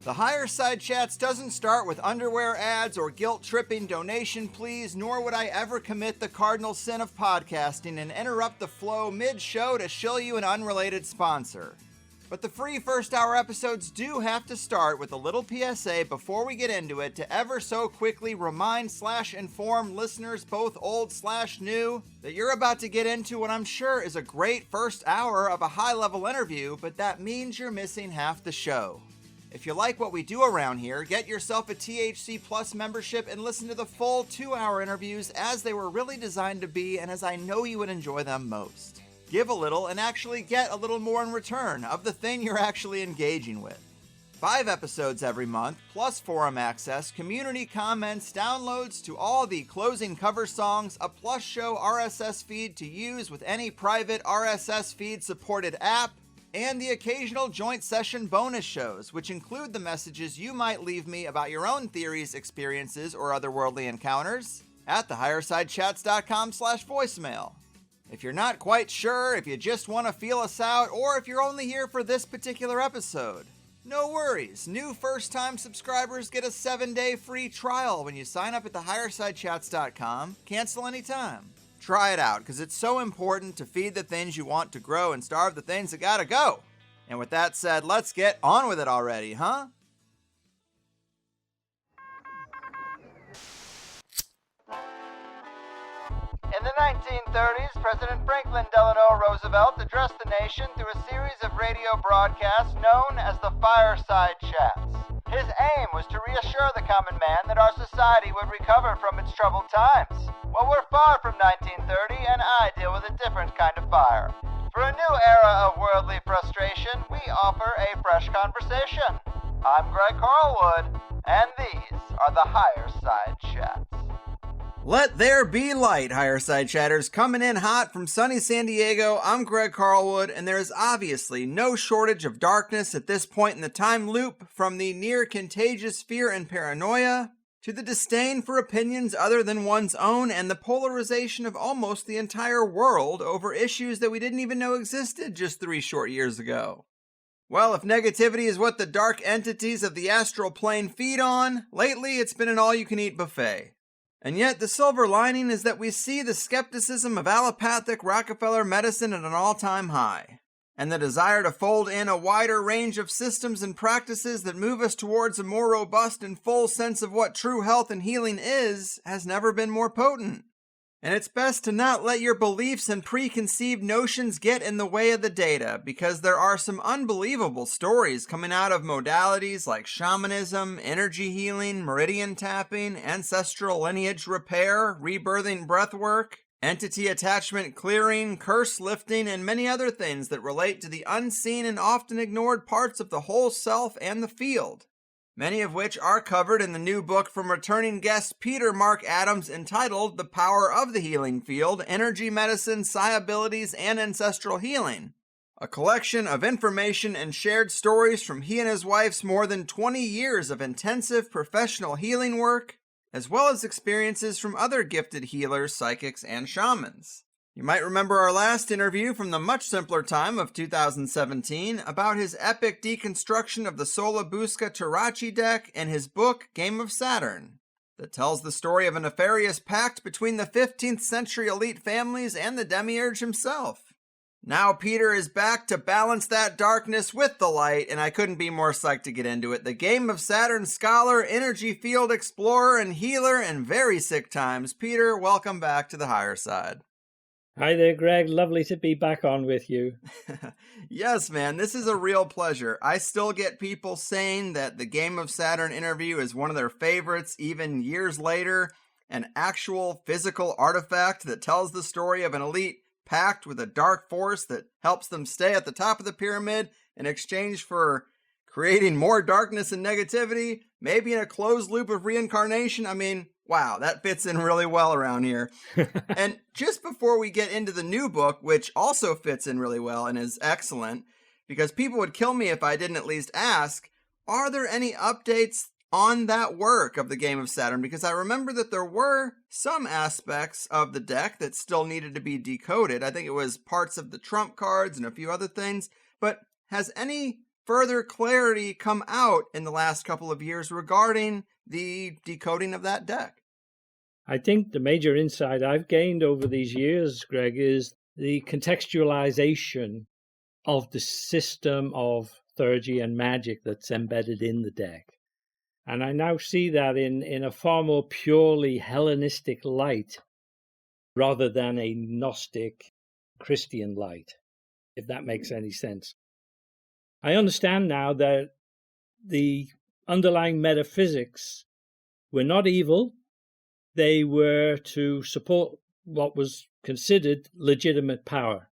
The Higher Side Chats doesn't start with underwear ads or guilt-tripping donation pleas, nor would I ever commit the cardinal sin of podcasting and interrupt the flow mid-show to shill you an unrelated sponsor. But the free first hour episodes do have to start with a little PSA before we get into it to ever so quickly remind/inform listeners, both old/new, that you're about to get into what I'm sure is a great first hour of a high-level interview, but that means you're missing half the show. If you like what we do around here, get yourself a THC Plus membership and listen to the full 2-hour interviews as they were really designed to be and as I know you would enjoy them most. Give a little and actually get a little more in return of the thing you're actually engaging with. 5 episodes every month, plus forum access, community comments, downloads to all the closing cover songs, a plus show RSS feed to use with any private RSS feed supported app, and the occasional joint session bonus shows, which include the messages you might leave me about your own theories, experiences, or otherworldly encounters at thehighersidechats.com/voicemail. If you're not quite sure, if you just want to feel us out, or if you're only here for this particular episode, no worries. New first-time subscribers get a 7-day free trial when you sign up at thehighersidechats.com. Cancel anytime. Try it out, because it's so important to feed the things you want to grow and starve the things that gotta go. And with that said, let's get on with it already, huh? In the 1930s, President Franklin Delano Roosevelt addressed the nation through a series of radio broadcasts known as the Fireside Chats. His aim was to reassure the common man that our society would recover from its troubled times. Well, we're far from 1930, and I deal with a different kind of fire. For a new era of worldly frustration, we offer a fresh conversation. I'm Greg Carlwood, and these are the Higher Side Chats. Let there be light, Higher Side Chatters. Coming in hot from sunny San Diego, I'm Greg Carlwood, and there is obviously no shortage of darkness at this point in the time loop, from the near contagious fear and paranoia, to the disdain for opinions other than one's own, and the polarization of almost the entire world over issues that we didn't even know existed just 3 short years ago. Well, if negativity is what the dark entities of the astral plane feed on, lately it's been an all-you-can-eat buffet. And yet, the silver lining is that we see the skepticism of allopathic Rockefeller medicine at an all-time high, and the desire to fold in a wider range of systems and practices that move us towards a more robust and full sense of what true health and healing is has never been more potent. And it's best to not let your beliefs and preconceived notions get in the way of the data, because there are some unbelievable stories coming out of modalities like shamanism, energy healing, meridian tapping, ancestral lineage repair, rebirthing breathwork, entity attachment clearing, curse lifting, and many other things that relate to the unseen and often ignored parts of the whole self and the field. Many of which are covered in the new book from returning guest Peter Mark Adams entitled The Power of the Healing Field, Energy Medicine, Psi Abilities, and Ancestral Healing. A collection of information and shared stories from he and his wife's more than 20 years of intensive professional healing work, as well as experiences from other gifted healers, psychics, and shamans. You might remember our last interview from the much simpler time of 2017 about his epic deconstruction of the Solabusca Tarachi deck and his book Game of Saturn, that tells the story of a nefarious pact between the 15th century elite families and the demiurge himself. Now Peter is back to balance that darkness with the light, and I couldn't be more psyched to get into it. The Game of Saturn scholar, energy field explorer, and healer in very sick times. Peter, welcome back to the Higher Side. Hi there, Greg. Lovely to be back on with you. Yes, man, this is a real pleasure. I still get people saying that the Game of Saturn interview is one of their favorites, even years later. An actual physical artifact that tells the story of an elite pact with a dark force that helps them stay at the top of the pyramid in exchange for creating more darkness and negativity, maybe in a closed loop of reincarnation. I mean, wow, that fits in really well around here. And just before we get into the new book, which also fits in really well and is excellent, because people would kill me if I didn't at least ask, are there any updates on that work of the Game of Saturn? Because I remember that there were some aspects of the deck that still needed to be decoded. I think it was parts of the trump cards and a few other things. But has any further clarity come out in the last couple of years regarding the decoding of that deck? I think the major insight I've gained over these years, Greg, is the contextualization of the system of theurgy and magic that's embedded in the deck. And I now see that in a far more purely Hellenistic light rather than a Gnostic Christian light, if that makes any sense. I understand now that the underlying metaphysics were not evil. They were to support what was considered legitimate power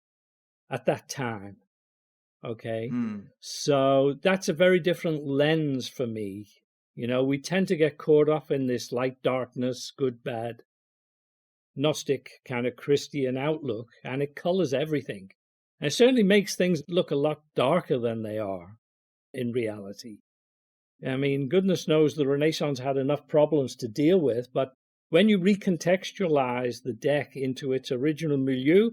at that time. Okay. So that's a very different lens for me. You know, we tend to get caught up in this light, darkness, good, bad, Gnostic kind of Christian outlook, and it colors everything. And it certainly makes things look a lot darker than they are in reality. I mean, goodness knows the Renaissance had enough problems to deal with, but when you recontextualize the deck into its original milieu,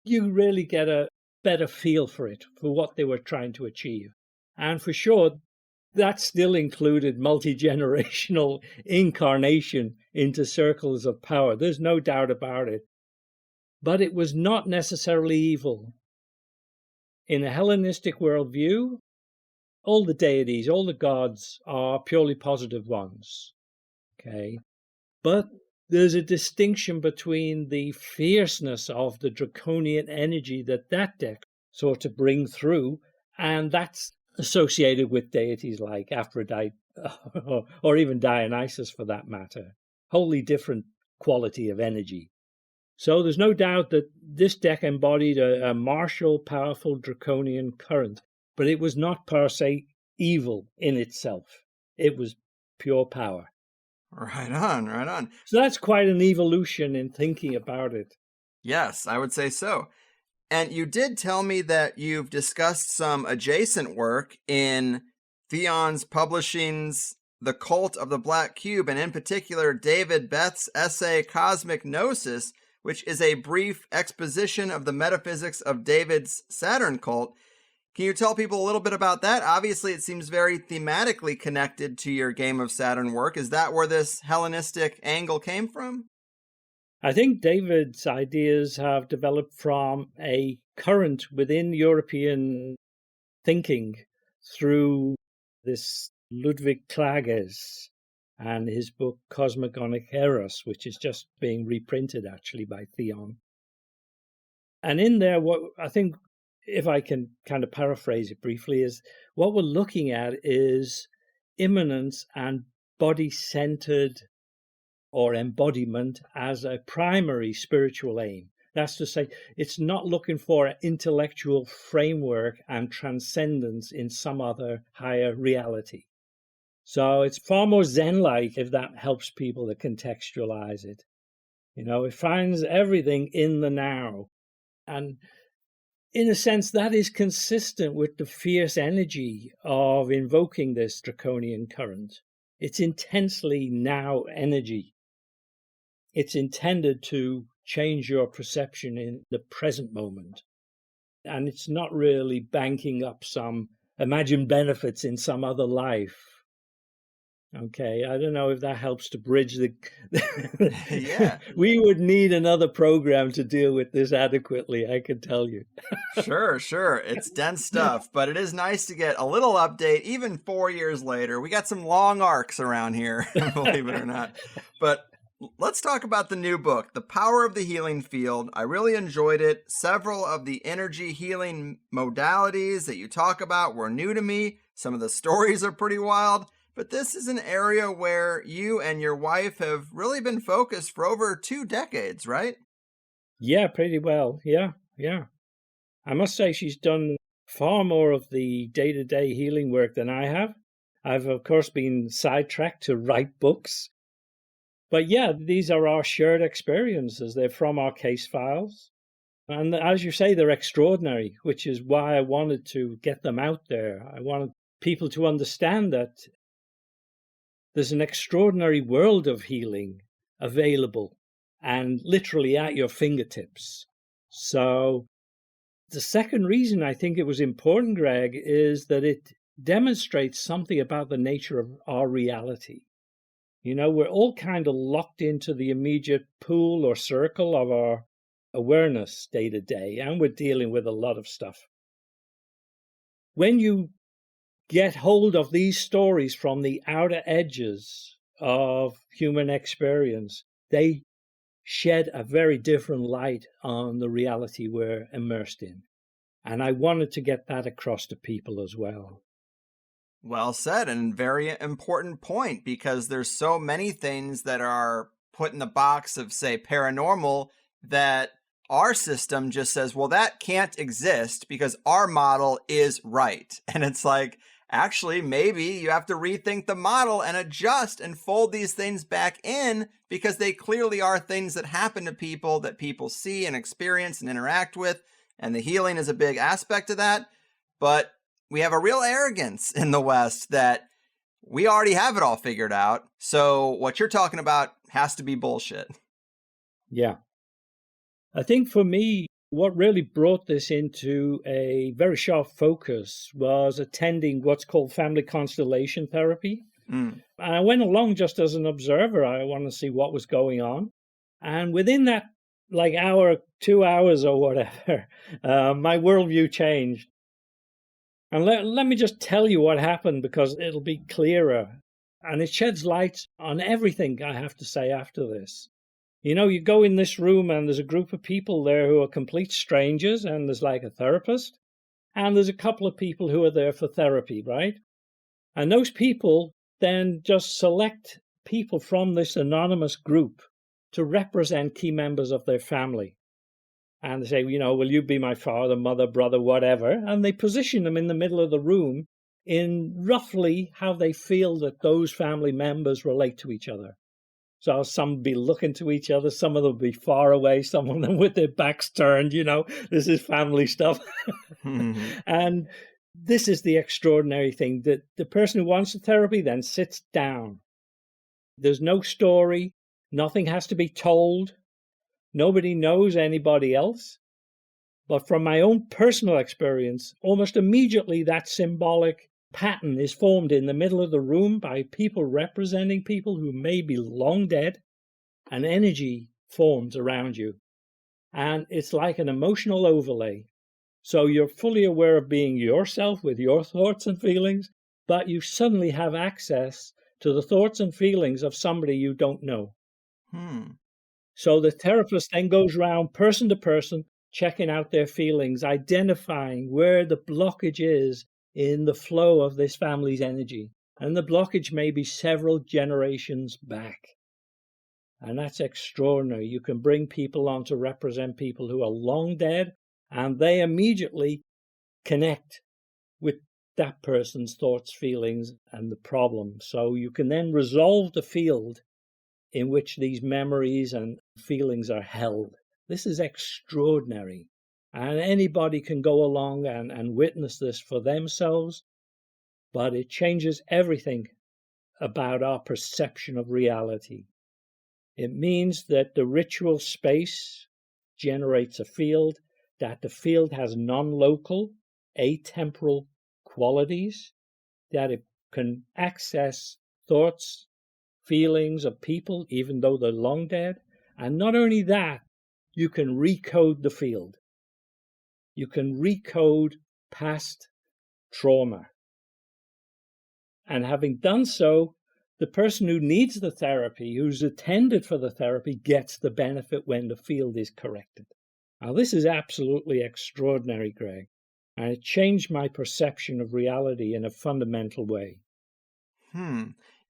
you really get a better feel for it, for what they were trying to achieve. And for sure, that still included multi-generational incarnation into circles of power. There's no doubt about it. But it was not necessarily evil. In a Hellenistic worldview, all the deities, all the gods are purely positive ones. Okay. But there's a distinction between the fierceness of the draconian energy that deck sought to bring through, and that's associated with deities like Aphrodite or even Dionysus for that matter. Wholly different quality of energy. So there's no doubt that this deck embodied a martial, powerful draconian current, but it was not per se evil in itself. It was pure power. Right on, right on. So that's quite an evolution in thinking about it. Yes, I would say so. And you did tell me that you've discussed some adjacent work in Theon's Publishing's The Cult of the Black Cube, and in particular David Beth's essay Cosmic Gnosis, which is a brief exposition of the metaphysics of David's Saturn cult. Can you tell people a little bit about that? Obviously, it seems very thematically connected to your Game of Saturn work. Is that where this Hellenistic angle came from? I think David's ideas have developed from a current within European thinking through this Ludwig Klages and his book Cosmogonic Eros, which is just being reprinted actually by Theon. And in there, what I think, if I can kind of paraphrase it briefly, is what we're looking at is immanence and body-centered or embodiment as a primary spiritual aim. That's to say, it's not looking for an intellectual framework and transcendence in some other higher reality. So it's far more Zen-like, if that helps people to contextualize it. You know, it finds everything in the now. And in a sense, that is consistent with the fierce energy of invoking this draconian current. It's intensely now energy. It's intended to change your perception in the present moment. And it's not really banking up some imagined benefits in some other life. Okay, I don't know if that helps to bridge the... Yeah. We would need another program to deal with this adequately, I can tell you. Sure. It's dense stuff, but it is nice to get a little update, even 4 years later. We got some long arcs around here, believe it or not. But let's talk about the new book, The Power of the Healing Field. I really enjoyed it. Several of the energy healing modalities that you talk about were new to me. Some of the stories are pretty wild. But this is an area where you and your wife have really been focused for over 2 decades, right? Yeah, pretty well. Yeah. I must say she's done far more of the day-to-day healing work than I have. I've, of course, been sidetracked to write books. But yeah, these are our shared experiences. They're from our case files. And as you say, they're extraordinary, which is why I wanted to get them out there. I wanted people to understand that there's an extraordinary world of healing available and literally at your fingertips. So the second reason I think it was important, Greg, is that it demonstrates something about the nature of our reality. You know, we're all kind of locked into the immediate pool or circle of our awareness day to day, and we're dealing with a lot of stuff. When you get hold of these stories from the outer edges of human experience, they shed a very different light on the reality we're immersed in. And I wanted to get that across to people as well. Well said, and very important point, because there's so many things that are put in the box of, say, paranormal, that our system just says, well, that can't exist because our model is right. And it's like, actually, maybe you have to rethink the model and adjust and fold these things back in, because they clearly are things that happen to people, that people see and experience and interact with. And the healing is a big aspect of that. But we have a real arrogance in the West that we already have it all figured out. So what you're talking about has to be bullshit. Yeah. I think for me, what really brought this into a very sharp focus was attending what's called family constellation therapy. And I went along just as an observer. I wanted to see what was going on. And within that, like hour, 2 hours or whatever, my worldview changed. And let me just tell you what happened, because it'll be clearer. And it sheds light on everything I have to say after this. You know, you go in this room and there's a group of people there who are complete strangers, and there's like a therapist, and there's a couple of people who are there for therapy, right? And those people then just select people from this anonymous group to represent key members of their family. And they say, you know, will you be my father, mother, brother, whatever? And they position them in the middle of the room in roughly how they feel that those family members relate to each other. So some will be looking to each other, some of them will be far away, some of them with their backs turned, you know, this is family stuff. And this is the extraordinary thing, that the person who wants the therapy then sits down. There's no story, nothing has to be told. Nobody knows anybody else. But from my own personal experience, almost immediately that symbolic pattern is formed in the middle of the room by people representing people who may be long dead. An energy forms around you. And it's like an emotional overlay. So you're fully aware of being yourself with your thoughts and feelings, but you suddenly have access to the thoughts and feelings of somebody you don't know. So the therapist then goes around person to person, checking out their feelings, identifying where the blockage is in the flow of this family's energy. And the blockage may be several generations back. And that's extraordinary. You can bring people on to represent people who are long dead, and they immediately connect with that person's thoughts, feelings, and the problem. So you can then resolve the field in which these memories and feelings are held. This is extraordinary. And anybody can go along and witness this for themselves, but it changes everything about our perception of reality. It means that the ritual space generates a field, that the field has non-local, atemporal qualities, that it can access thoughts, feelings of people, even though they're long dead. And not only that, you can recode the field. You can recode past trauma. And having done so, the person who needs the therapy, who's attended for the therapy, gets the benefit when the field is corrected. Now, this is absolutely extraordinary, Greg. And it changed my perception of reality in a fundamental way.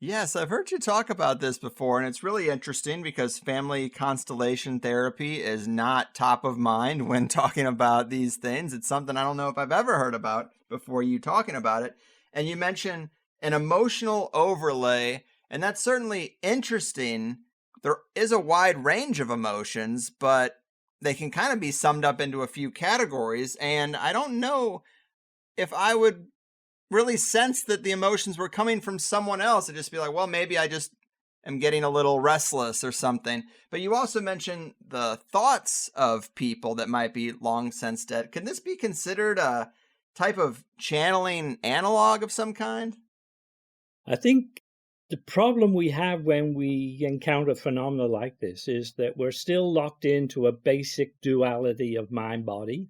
Yes, I've heard you talk about this before, and it's really interesting because family constellation therapy is not top of mind when talking about these things. It's something I don't know if I've ever heard about before you talking about it. And you mentioned an emotional overlay, and that's certainly interesting. There is a wide range of emotions, but they can kind of be summed up into a few categories, and I don't know if I would really sense that the emotions were coming from someone else. I'd just be like, well, maybe I just am getting a little restless or something. But you also mentioned the thoughts of people that might be long since dead. Can this be considered a type of channeling analog of some kind? I think the problem we have when we encounter phenomena like this is that we're still locked into a basic duality of mind-body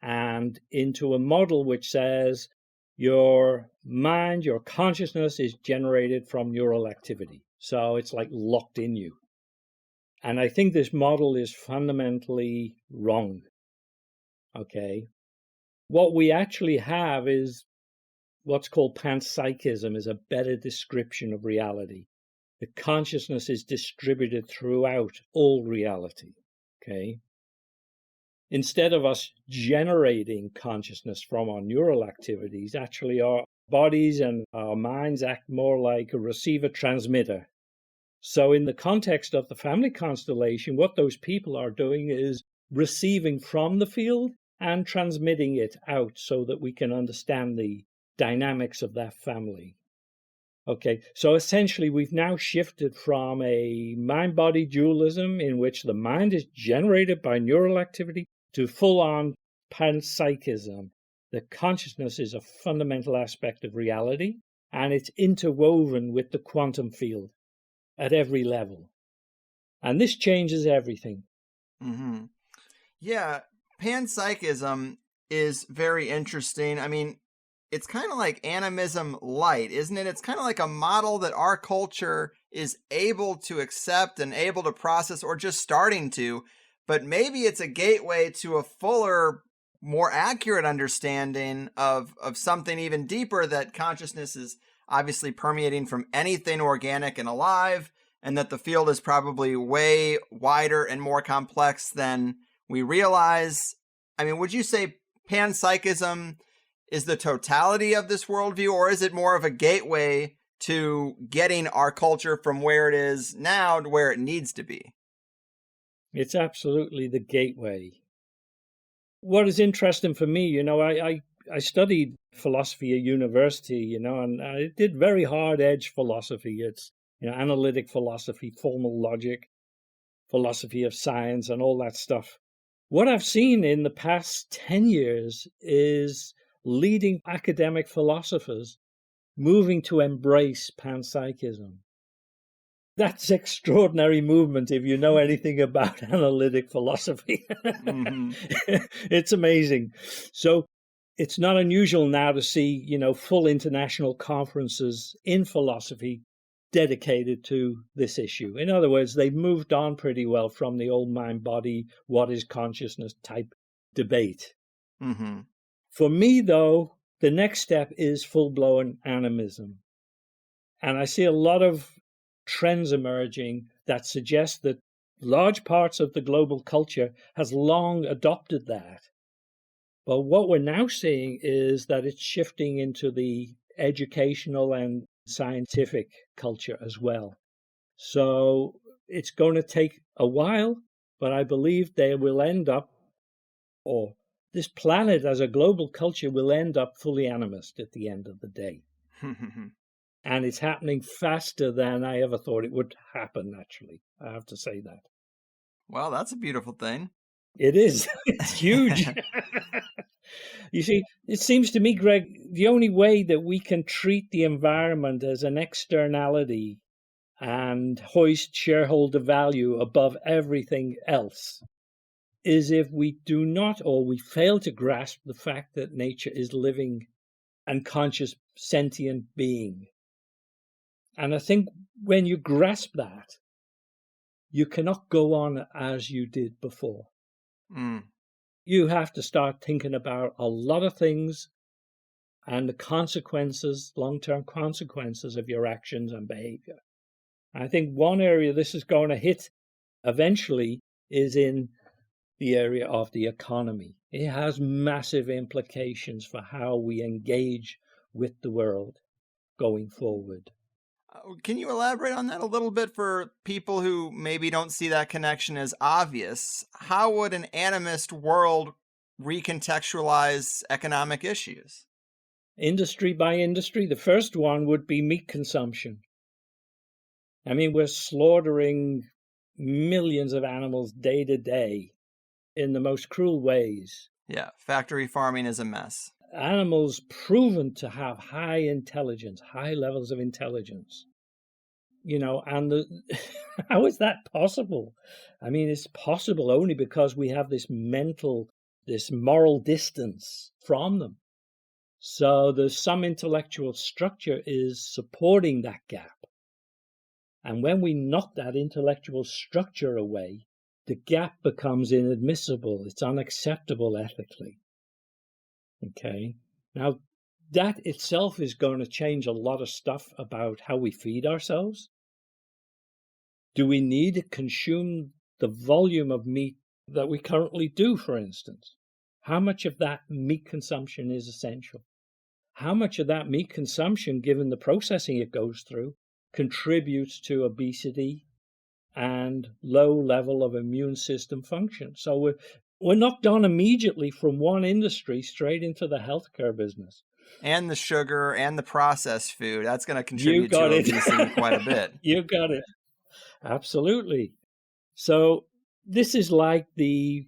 and into a model which says your mind, your consciousness is generated from neural activity. So it's like locked in you. And I think this model is fundamentally wrong. Okay. What we actually have is what's called panpsychism, is a better description of reality. The consciousness is distributed throughout all reality. Okay. Instead of us generating consciousness from our neural activities, actually our bodies and our minds act more like a receiver-transmitter. So in the context of the family constellation, what those people are doing is receiving from the field and transmitting it out so that we can understand the dynamics of that family. Okay, so essentially we've now shifted from a mind-body dualism in which the mind is generated by neural activity to full-on panpsychism. The consciousness is a fundamental aspect of reality, and it's interwoven with the quantum field at every level. And this changes everything. Mm-hmm. Yeah, panpsychism is very interesting. I mean, it's kind of like animism light, isn't it? It's kind of like a model that our culture is able to accept and able to process, or just starting to. But maybe it's a gateway to a fuller, more accurate understanding of something even deeper, that consciousness is obviously permeating from anything organic and alive, and that the field is probably way wider and more complex than we realize. I mean, would you say panpsychism is the totality of this worldview, or is it more of a gateway to getting our culture from where it is now to where it needs to be? It's absolutely the gateway. What is interesting for me, I studied philosophy at university, and I did very hard-edged philosophy. It's, analytic philosophy, formal logic, philosophy of science, and all that stuff. What I've seen in the past 10 years is leading academic philosophers moving to embrace panpsychism. That's extraordinary movement if you know anything about analytic philosophy. Mm-hmm. It's amazing. So it's not unusual now to see, full international conferences in philosophy dedicated to this issue. In other words, they've moved on pretty well from the old mind-body, what is consciousness type debate. Mm-hmm. For me, though, the next step is full-blown animism. And I see a lot of trends emerging that suggest that large parts of the global culture has long adopted that. But what we're now seeing is that it's shifting into the educational and scientific culture as well. So it's going to take a while, but I believe they will end up, or this planet as a global culture will end up fully animist at the end of the day. And it's happening faster than I ever thought it would happen, actually. I have to say that. Well, that's a beautiful thing. It is. It's huge. You see, it seems to me, Greg, the only way that we can treat the environment as an externality and hoist shareholder value above everything else is if we do not, or we fail to grasp the fact that nature is living and conscious sentient being. And I think when you grasp that, you cannot go on as you did before. Mm. You have to start thinking about a lot of things and the consequences, long-term consequences of your actions and behavior. I think one area this is going to hit eventually is in the area of the economy. It has massive implications for how we engage with the world going forward. Can you elaborate on that a little bit for people who maybe don't see that connection as obvious? How would an animist world recontextualize economic issues? Industry by industry. The first one would be meat consumption. I mean, we're slaughtering millions of animals day to day in the most cruel ways. Yeah, factory farming is a mess. Animals proven to have high intelligence, high levels of intelligence. And how is that possible? I mean, it's possible only because we have this moral distance from them. So there's some intellectual structure is supporting that gap. And when we knock that intellectual structure away, the gap becomes inadmissible. It's unacceptable ethically. Okay. Now, that itself is going to change a lot of stuff about how we feed ourselves. Do we need to consume the volume of meat that we currently do, for instance? How much of that meat consumption is essential? How much of that meat consumption, given the processing it goes through, contributes to obesity and low level of immune system function? So we're knocked on immediately from one industry straight into the healthcare business. And the sugar and the processed food, that's going to contribute to obesity quite a bit. You got it. Absolutely. So this is like the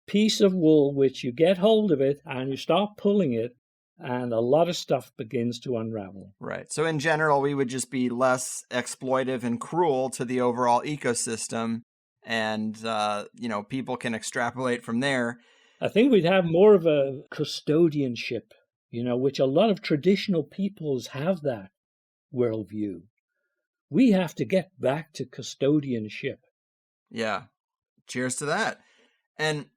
piece of wool which you get hold of it and you start pulling it, and a lot of stuff begins to unravel. Right. So in general, we would just be less exploitive and cruel to the overall ecosystem. And, people can extrapolate from there. I think we'd have more of a custodianship, which a lot of traditional peoples have that worldview. We have to get back to custodianship. Yeah. Cheers to that. And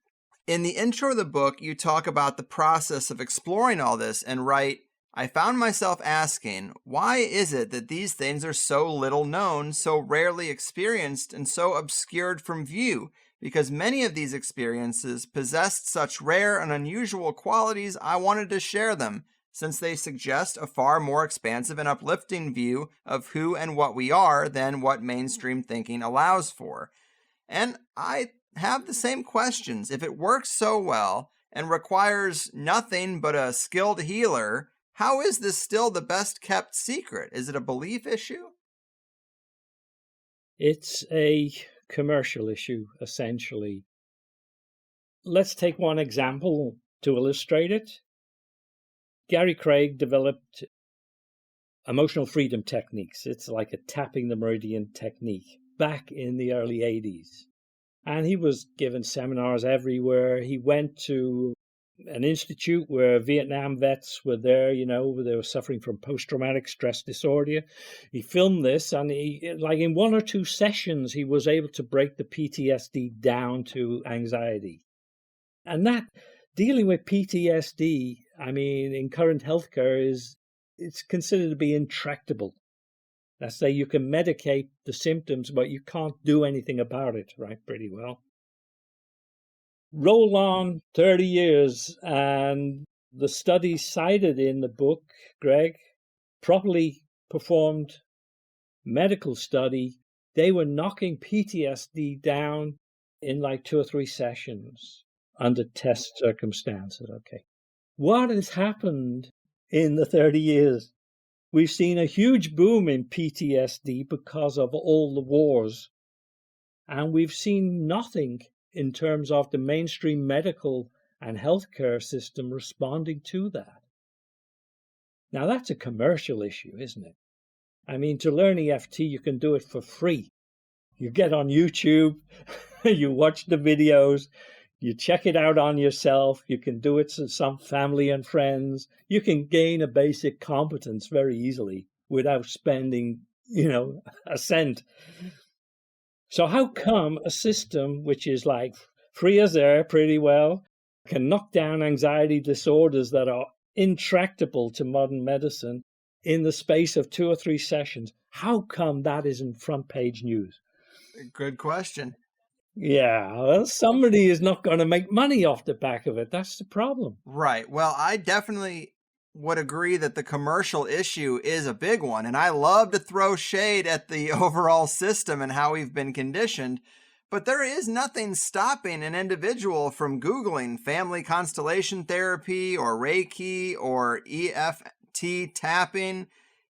in the intro of the book, you talk about the process of exploring all this and write, I found myself asking, why is it that these things are so little known, so rarely experienced, and so obscured from view? Because many of these experiences possessed such rare and unusual qualities, I wanted to share them, since they suggest a far more expansive and uplifting view of who and what we are than what mainstream thinking allows for. And I have the same questions. If it works so well and requires nothing but a skilled healer, how is this still the best kept secret? Is it a belief issue? It's a commercial issue, essentially. Let's take one example to illustrate it. Gary Craig developed emotional freedom techniques. It's like a tapping the meridian technique back in the early 80s. And he was given seminars everywhere. He went to an institute where Vietnam vets were there, where they were suffering from post-traumatic stress disorder. He filmed this, and in 1 or 2 sessions, he was able to break the PTSD down to anxiety. And that, dealing with PTSD, in current healthcare, it's considered to be intractable. Let's say you can medicate the symptoms, but you can't do anything about it, right? Pretty well. Roll on 30 years, and the studies cited in the book, Greg, properly performed medical study, they were knocking PTSD down in 2 or 3 sessions under test circumstances. Okay. What has happened in the 30 years? We've seen a huge boom in PTSD because of all the wars. And we've seen nothing in terms of the mainstream medical and healthcare system responding to that. Now, that's a commercial issue, isn't it? To learn EFT, you can do it for free. You get on YouTube, you watch the videos, you check it out on yourself. You can do it to some family and friends. You can gain a basic competence very easily without spending, a cent. So how come a system which is free as air pretty well can knock down anxiety disorders that are intractable to modern medicine in the space of 2 or 3 sessions? How come that isn't front page news? Good question. Yeah, well, somebody is not going to make money off the back of it. That's the problem. Right. Well, I definitely would agree that the commercial issue is a big one. And I love to throw shade at the overall system and how we've been conditioned. But there is nothing stopping an individual from Googling family constellation therapy or Reiki or EFT tapping.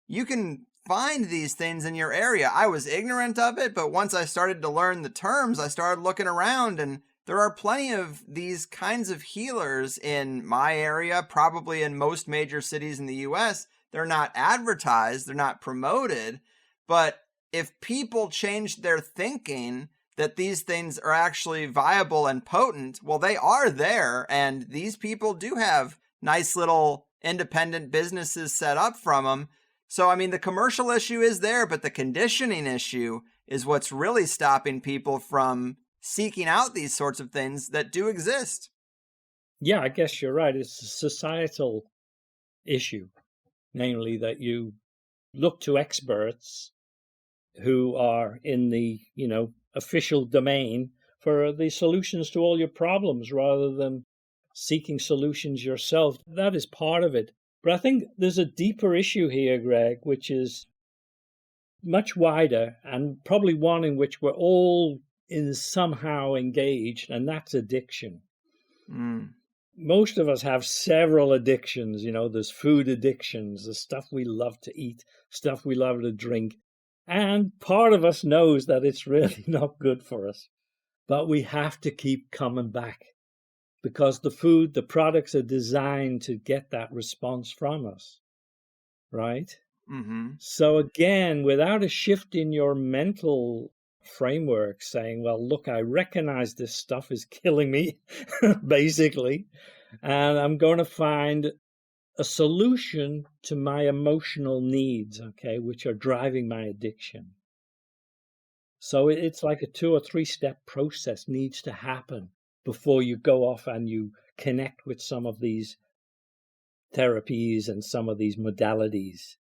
You can find these things in your area? I was ignorant of it, but once I started to learn the terms, I started looking around, and there are plenty of these kinds of healers in my area, probably in most major cities in the US. They're not advertised, they're not promoted, but if people changed their thinking that these things are actually viable and potent, well, they are there, and these people do have nice little independent businesses set up from them. So, I mean, the commercial issue is there, but the conditioning issue is what's really stopping people from seeking out these sorts of things that do exist. Yeah, I guess you're right. It's a societal issue, namely that you look to experts who are in the, official domain for the solutions to all your problems rather than seeking solutions yourself. That is part of it. But I think there's a deeper issue here, Greg, which is much wider and probably one in which we're all somehow engaged, and that's addiction. Most of us have several addictions. There's food addictions, the stuff we love to eat, stuff we love to drink. And part of us knows that it's really not good for us. But we have to keep coming back because the products are designed to get that response from us. Right? Mm-hmm. So again, without a shift in your mental framework saying, well, look, I recognize this stuff is killing me, basically, and I'm going to find a solution to my emotional needs, okay, which are driving my addiction. So it's like a 2 or 3 step process needs to happen before you go off and you connect with some of these therapies and some of these modalities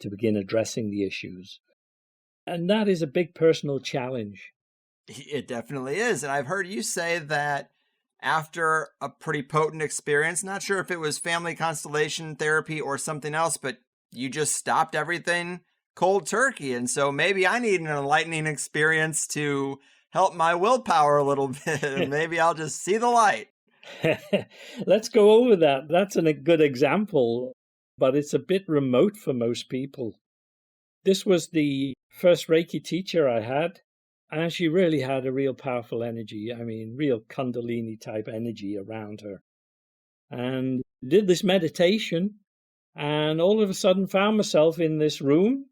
to begin addressing the issues. And that is a big personal challenge. It definitely is. And I've heard you say that after a pretty potent experience, not sure if it was family constellation therapy or something else, but you just stopped everything cold turkey. And so maybe I need an enlightening experience to help my willpower a little bit. And maybe I'll just see the light. Let's go over that. That's a good example, but it's a bit remote for most people. This was the first Reiki teacher I had, and she really had a real powerful energy. I mean, real Kundalini type energy around her. And did this meditation, and all of a sudden found myself in this room,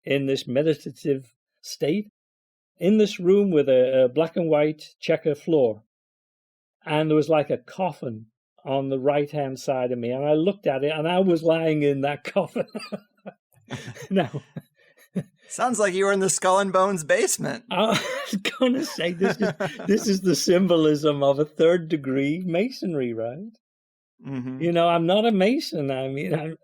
in this meditative state, in this room with a black and white checker floor. And there was like a coffin on the right-hand side of me. And I looked at it, and I was lying in that coffin. Now, sounds like you were in the Skull and Bones basement. I was going to say, this is the symbolism of a 3rd degree masonry, right? Mm-hmm. I'm not a mason. I mean,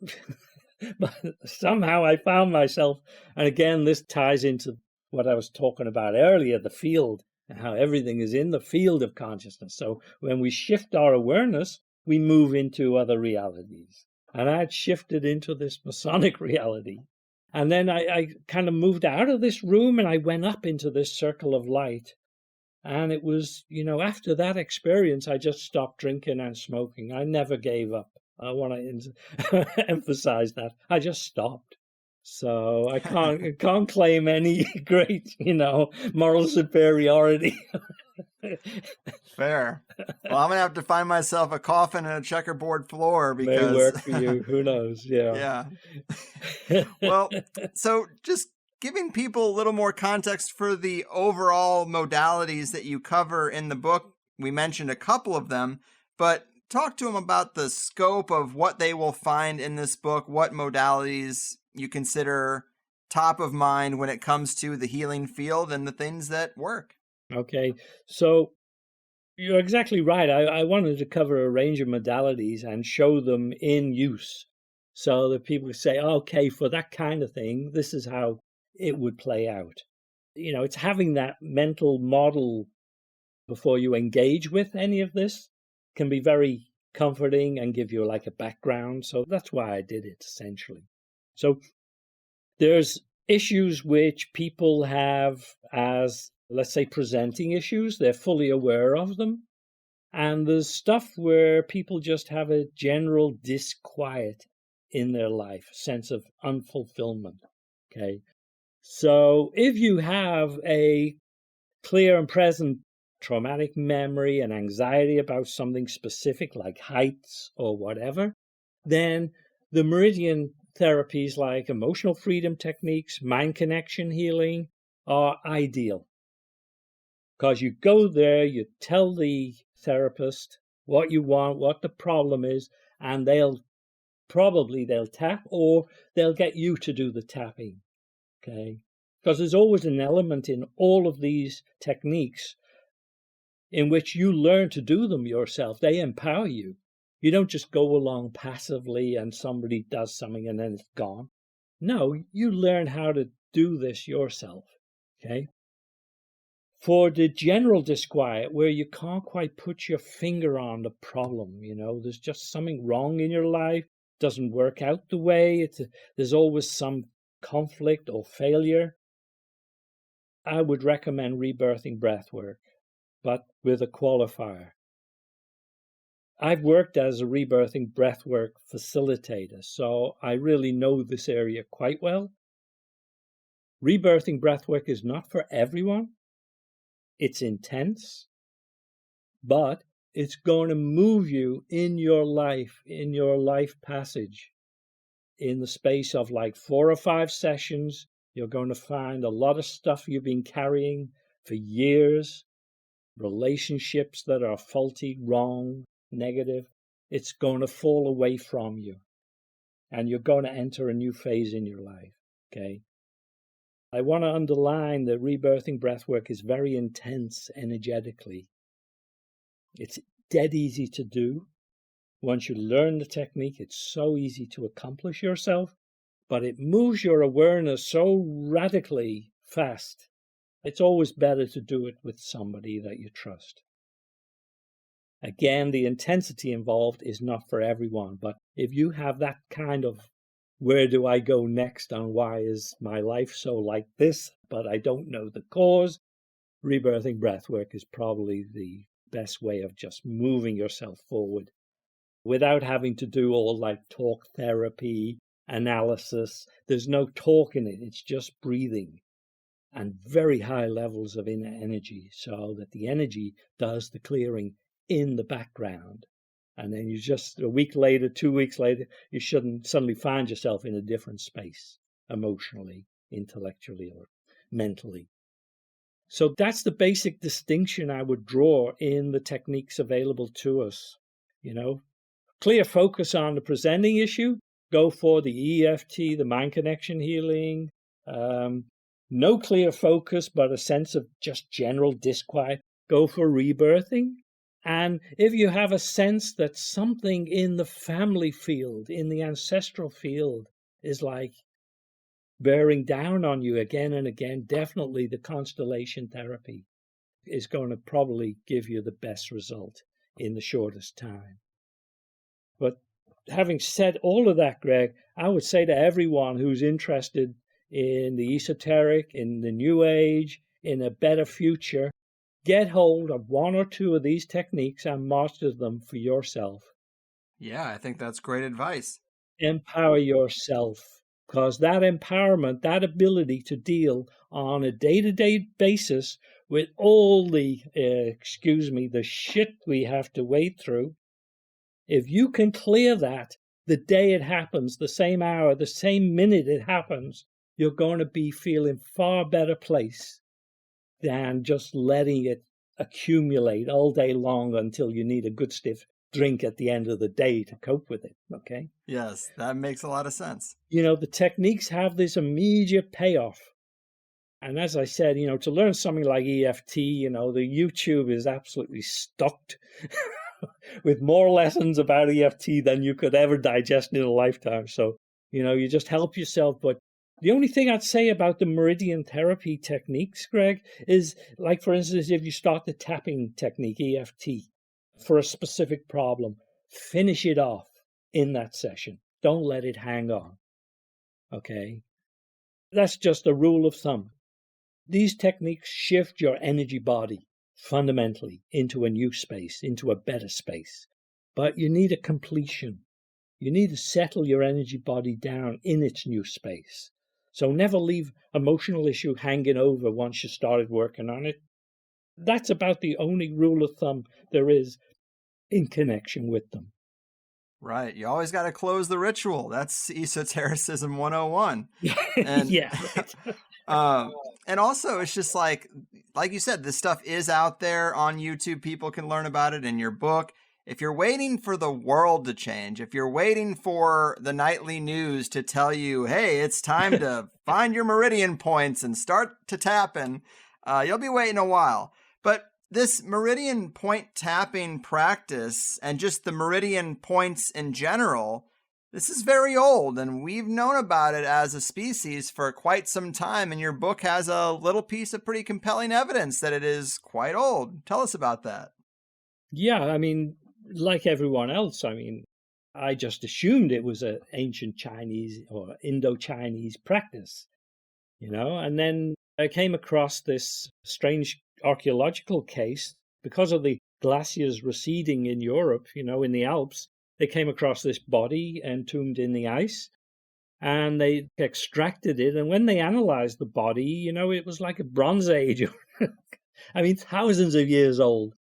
but somehow I found myself, and again, this ties into what I was talking about earlier, the field, and how everything is in the field of consciousness. So when we shift our awareness, we move into other realities. And I had shifted into this Masonic reality. And then I kind of moved out of this room and I went up into this circle of light. And it was, after that experience, I just stopped drinking and smoking. I never gave up. I want to emphasize that. I just stopped. So I can't claim any great, moral superiority. Fair. Well, I'm going to have to find myself a coffin and a checkerboard floor because... May work for you. Who knows? Yeah. Yeah. Well, so just giving people a little more context for the overall modalities that you cover in the book. We mentioned a couple of them, but talk to them about the scope of what they will find in this book, what modalities you consider top of mind when it comes to the healing field and the things that work. Okay, so you're exactly right. I wanted to cover a range of modalities and show them in use so that people say, okay, for that kind of thing, this is how it would play out. It's having that mental model before you engage with any of this can be very comforting and give you like a background. So that's why I did it, essentially. So there's issues which people have as, let's say, presenting issues. They're fully aware of them. And there's stuff where people just have a general disquiet in their life, a sense of unfulfillment. Okay. So if you have a clear and present traumatic memory and anxiety about something specific like heights or whatever, then the meridian therapies like emotional freedom techniques, mind connection healing are ideal. Because you go there, you tell the therapist what you want, what the problem is, and they'll tap, or they'll get you to do the tapping. Okay. Because there's always an element in all of these techniques in which you learn to do them yourself. They empower you. You don't just go along passively and somebody does something and then it's gone. No, you learn how to do this yourself. Okay. For the general disquiet, where you can't quite put your finger on the problem, there's just something wrong in your life, doesn't work out the way, there's always some conflict or failure, I would recommend rebirthing breathwork, but with a qualifier. I've worked as a rebirthing breathwork facilitator, so I really know this area quite well. Rebirthing breathwork is not for everyone. It's intense, but it's going to move you in your life passage. In the space of like 4 or 5 sessions, you're going to find a lot of stuff you've been carrying for years, relationships that are faulty, wrong, negative. It's going to fall away from you, and you're going to enter a new phase in your life. Okay. I want to underline that rebirthing breathwork is very intense energetically. It's dead easy to do. Once you learn the technique, it's so easy to accomplish yourself, but it moves your awareness so radically fast. It's always better to do it with somebody that you trust. Again, the intensity involved is not for everyone, but if you have that kind of where do I go next and why is my life so like this, but I don't know the cause, rebirthing breathwork is probably the best way of just moving yourself forward without having to do all like talk therapy, analysis. There's no talk in it. It's just breathing and very high levels of inner energy so that the energy does the clearing in the background. And then you just, a week later, 2 weeks later, you shouldn't suddenly find yourself in a different space, emotionally, intellectually, or mentally. So that's the basic distinction I would draw in the techniques available to us. Clear focus on the presenting issue, go for the EFT, the mind connection healing. No clear focus, but a sense of just general disquiet, go for rebirthing. And if you have a sense that something in the family field, in the ancestral field, is like bearing down on you again and again, definitely the constellation therapy is going to probably give you the best result in the shortest time. But having said all of that, Greg, I would say to everyone who's interested in the esoteric, in the new age, in a better future, get hold of 1 or 2 of these techniques and master them for yourself. Yeah, I think that's great advice. Empower yourself, because that empowerment, that ability to deal on a day-to-day basis with all the, the shit we have to wade through, if you can clear that the day it happens, the same hour, the same minute it happens, you're going to be feeling far better place than just letting it accumulate all day long until you need a good stiff drink at the end of the day to cope with it. Okay? Yes, that makes a lot of sense. The techniques have this immediate payoff. And as I said, to learn something like EFT, the YouTube is absolutely stocked with more lessons about EFT than you could ever digest in a lifetime. So, you just help yourself. But the only thing I'd say about the meridian therapy techniques, Greg, is like, for instance, if you start the tapping technique, EFT, for a specific problem, finish it off in that session. Don't let it hang on. Okay? That's just a rule of thumb. These techniques shift your energy body fundamentally into a new space, into a better space. But you need a completion. You need to settle your energy body down in its new space. So never leave emotional issue hanging over once you started working on it. That's about the only rule of thumb there is in connection with them. Right. You always got to close the ritual. That's esotericism 101. And, yeah. Right. And also, it's just like you said, this stuff is out there on YouTube. People can learn about it in your book. If you're waiting for the world to change, if you're waiting for the nightly news to tell you, hey, it's time to find your meridian points and start to tapping, you'll be waiting a while. But this meridian point tapping practice and just the meridian points in general, this is very old, and we've known about it as a species for quite some time, and your book has a little piece of pretty compelling evidence that it is quite old. Tell us about that. Yeah, I mean, like everyone else, I mean, I just assumed it was an ancient Chinese or Indo-Chinese practice, and then I came across this strange archaeological case because of the glaciers receding in Europe, in the Alps. They came across this body entombed in the ice, and they extracted it. And when they analyzed the body, it was like a Bronze Age. I mean, thousands of years old,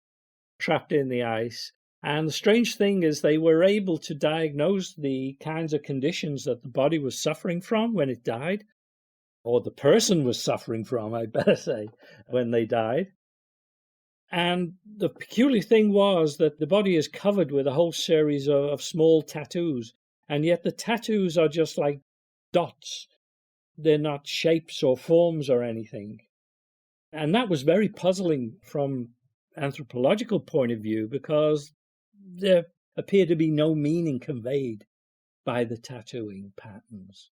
trapped in the ice. And the strange thing is they were able to diagnose the kinds of conditions that the body was suffering from when it died, or the person was suffering from, I better say, when they died. And the peculiar thing was that the body is covered with a whole series of small tattoos, and yet the tattoos are just like dots. They're not shapes or forms or anything. And that was very puzzling from anthropological point of view, because there appeared to be no meaning conveyed by the tattooing patterns.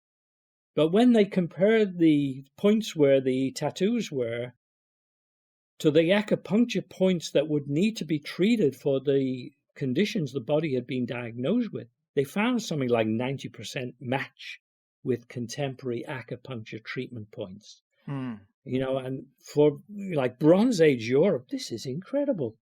But when they compared the points where the tattoos were to the acupuncture points that would need to be treated for the conditions the body had been diagnosed with, they found something like 90% match with contemporary acupuncture treatment points. And for like Bronze Age Europe, this is incredible.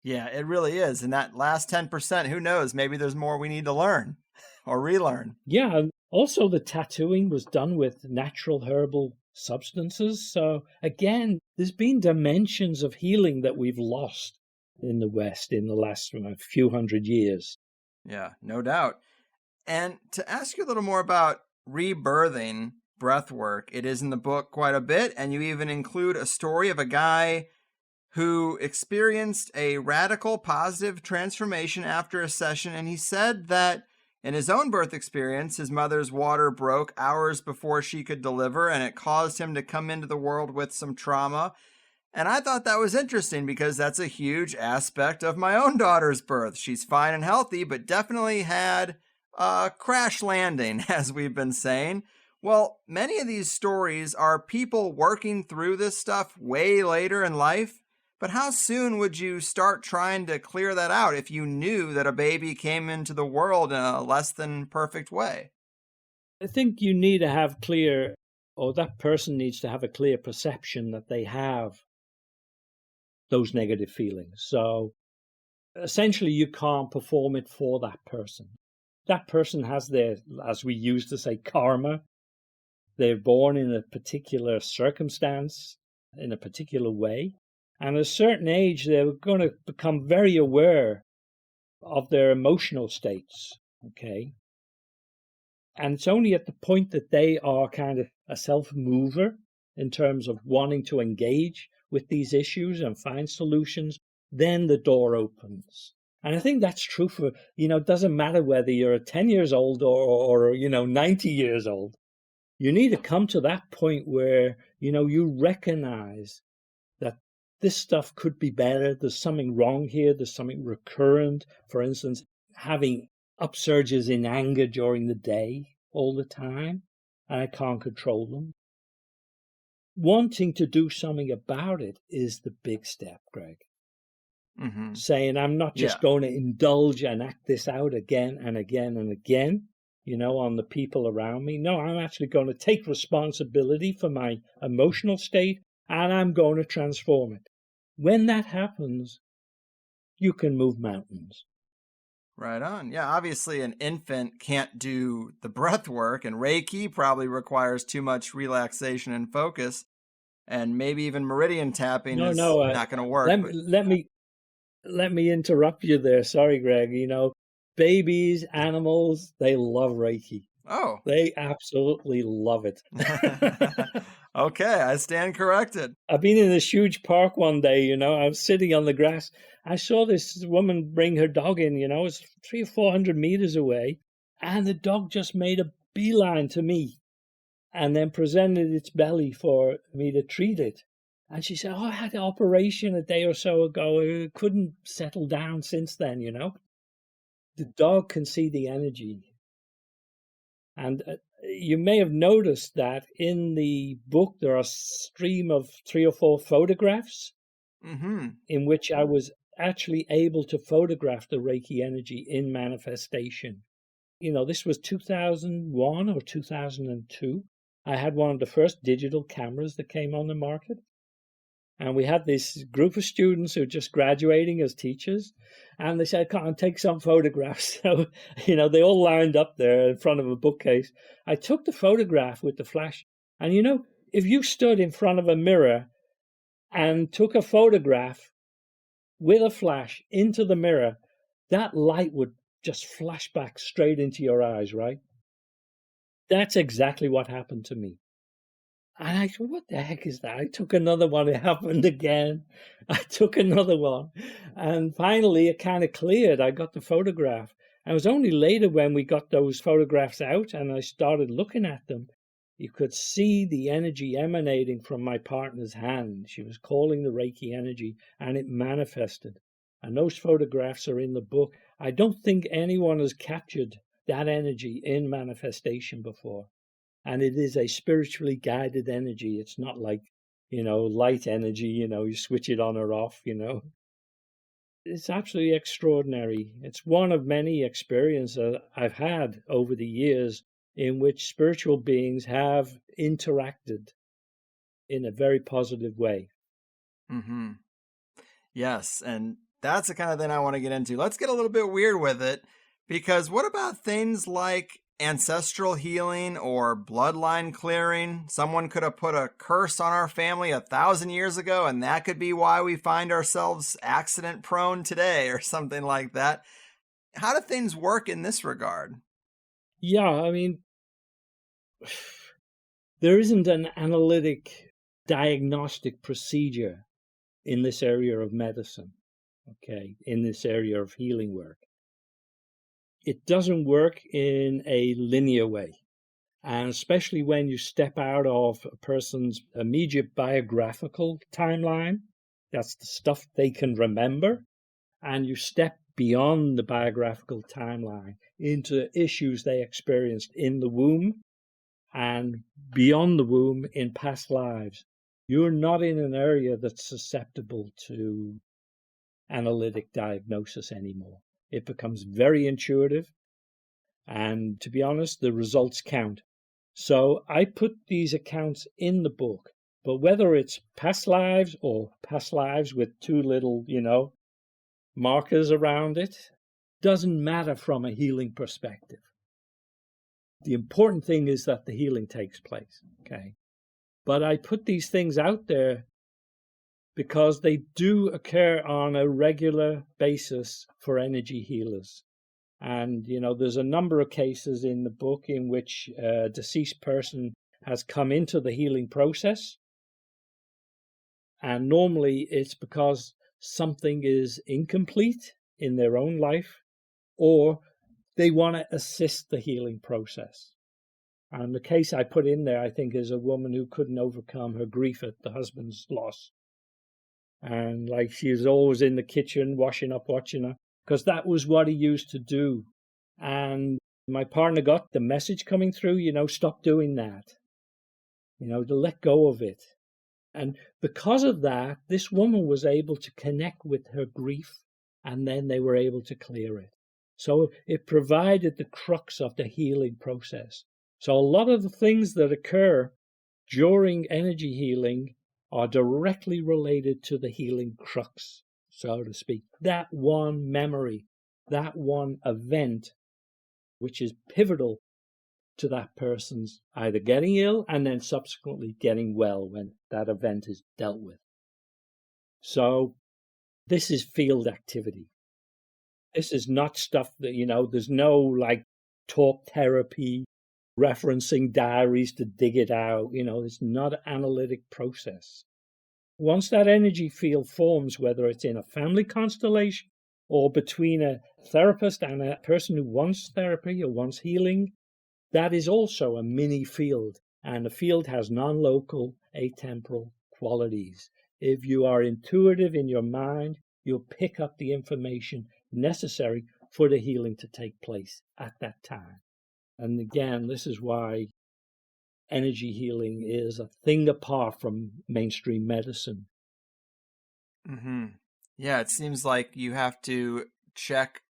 Yeah, it really is. And that last 10%, who knows? Maybe there's more we need to learn or relearn. Yeah, and also the tattooing was done with natural herbal substances. So again, there's been dimensions of healing that we've lost in the West in the last few hundred years. Yeah, no doubt. And to ask you a little more about rebirthing breath work, it is in the book quite a bit, and you even include a story of a guy who experienced a radical positive transformation after a session, and he said that in his own birth experience, his mother's water broke hours before she could deliver, and it caused him to come into the world with some trauma. And I thought that was interesting because that's a huge aspect of my own daughter's birth. She's fine and healthy, but definitely had a crash landing, as we've been saying. Well, many of these stories are people working through this stuff way later in life. But how soon would you start trying to clear that out if you knew that a baby came into the world in a less than perfect way? I think you need to have that person needs to have a clear perception that they have those negative feelings. So essentially, you can't perform it for that person. That person has their, as we used to say, karma. They're born in a particular circumstance, in a particular way. And at a certain age, they're going to become very aware of their emotional states, okay? And it's only at the point that they are kind of a self-mover in terms of wanting to engage with these issues and find solutions, then the door opens. And I think that's true for, it doesn't matter whether you're 10 years old or 90 years old. You need to come to that point where, you recognize that this stuff could be better. There's something wrong here. There's something recurrent. For instance, having upsurges in anger during the day all the time, and I can't control them. Wanting to do something about it is the big step, Greg. Mm-hmm. Saying, I'm not just going to indulge and act this out again and again and again, on the people around me. No, I'm actually going to take responsibility for my emotional state, and I'm going to transform it. When that happens, you can move mountains. Right on. Yeah, obviously an infant can't do the breath work, and Reiki probably requires too much relaxation and focus, and maybe even meridian tapping No, is no. not going to work. Let me let me interrupt you there. Sorry, Greg. Babies, animals, they love Reiki. Oh. They absolutely love it. Okay, I stand corrected. I've been in this huge park one day, I was sitting on the grass. I saw this woman bring her dog in, it's 300 or 400 meters away. And the dog just made a beeline to me and then presented its belly for me to treat it. And she said, I had an operation a day or so ago. It couldn't settle down since then, The dog can see the energy. And you may have noticed that in the book, there are a stream of 3 or 4 photographs in which I was actually able to photograph the Reiki energy in manifestation. This was 2001 or 2002. I had one of the first digital cameras that came on the market. And we had this group of students who were just graduating as teachers. And they said, come on, take some photographs. So, they all lined up there in front of a bookcase. I took the photograph with the flash. And, if you stood in front of a mirror and took a photograph with a flash into the mirror, that light would just flash back straight into your eyes, right? That's exactly what happened to me. And I thought, what the heck is that? I took another one. It happened again. I took another one. And finally, it kind of cleared. I got the photograph. And it was only later when we got those photographs out and I started looking at them, you could see the energy emanating from my partner's hand. She was calling the Reiki energy and it manifested. And those photographs are in the book. I don't think anyone has captured that energy in manifestation before. And it is a spiritually guided energy. It's not like, light energy, you switch it on or off, It's absolutely extraordinary. It's one of many experiences I've had over the years in which spiritual beings have interacted in a very positive way. Mm-hmm. Yes, and that's the kind of thing I want to get into. Let's get a little bit weird with it, because what about things like ancestral healing or bloodline clearing? Someone could have put a curse on our family 1,000 years ago, and that could be why we find ourselves accident prone today or something like that. How do things work in this regard? Yeah, there isn't an analytic diagnostic procedure in this area of medicine, in this area of healing work. It doesn't work in a linear way. And especially when you step out of a person's immediate biographical timeline, that's the stuff they can remember, and you step beyond the biographical timeline into issues they experienced in the womb and beyond the womb in past lives. You're not in an area that's susceptible to analytic diagnosis anymore. It becomes very intuitive, and to be honest, the results count. So I put these accounts in the book, but whether it's past lives or past lives with 2 little, markers around it, doesn't matter from a healing perspective. The important thing is that the healing takes place, But I put these things out there because they do occur on a regular basis for energy healers. And, there's a number of cases in the book in which a deceased person has come into the healing process. And normally it's because something is incomplete in their own life, or they want to assist the healing process. And the case I put in there, I think, is a woman who couldn't overcome her grief at the husband's loss. And she was always in the kitchen, washing up, watching her, because that was what he used to do. And my partner got the message coming through, stop doing that, to let go of it. And because of that, this woman was able to connect with her grief, and then they were able to clear it. So it provided the crux of the healing process. So a lot of the things that occur during energy healing are directly related to the healing crux, so to speak. That one memory that one event which is pivotal to that person's either getting ill and then subsequently getting well when that event is dealt with. So this is field activity. This is not stuff that, there's no like talk therapy, referencing diaries to dig it out. It's not an analytic process. Once that energy field forms, whether it's in a family constellation or between a therapist and a person who wants therapy or wants healing, that is also a mini field. And the field has non-local, atemporal qualities. If you are intuitive in your mind, you'll pick up the information necessary for the healing to take place at that time. And again, this is why energy healing is a thing apart from mainstream medicine. Mm-hmm. Yeah, it seems like you have to check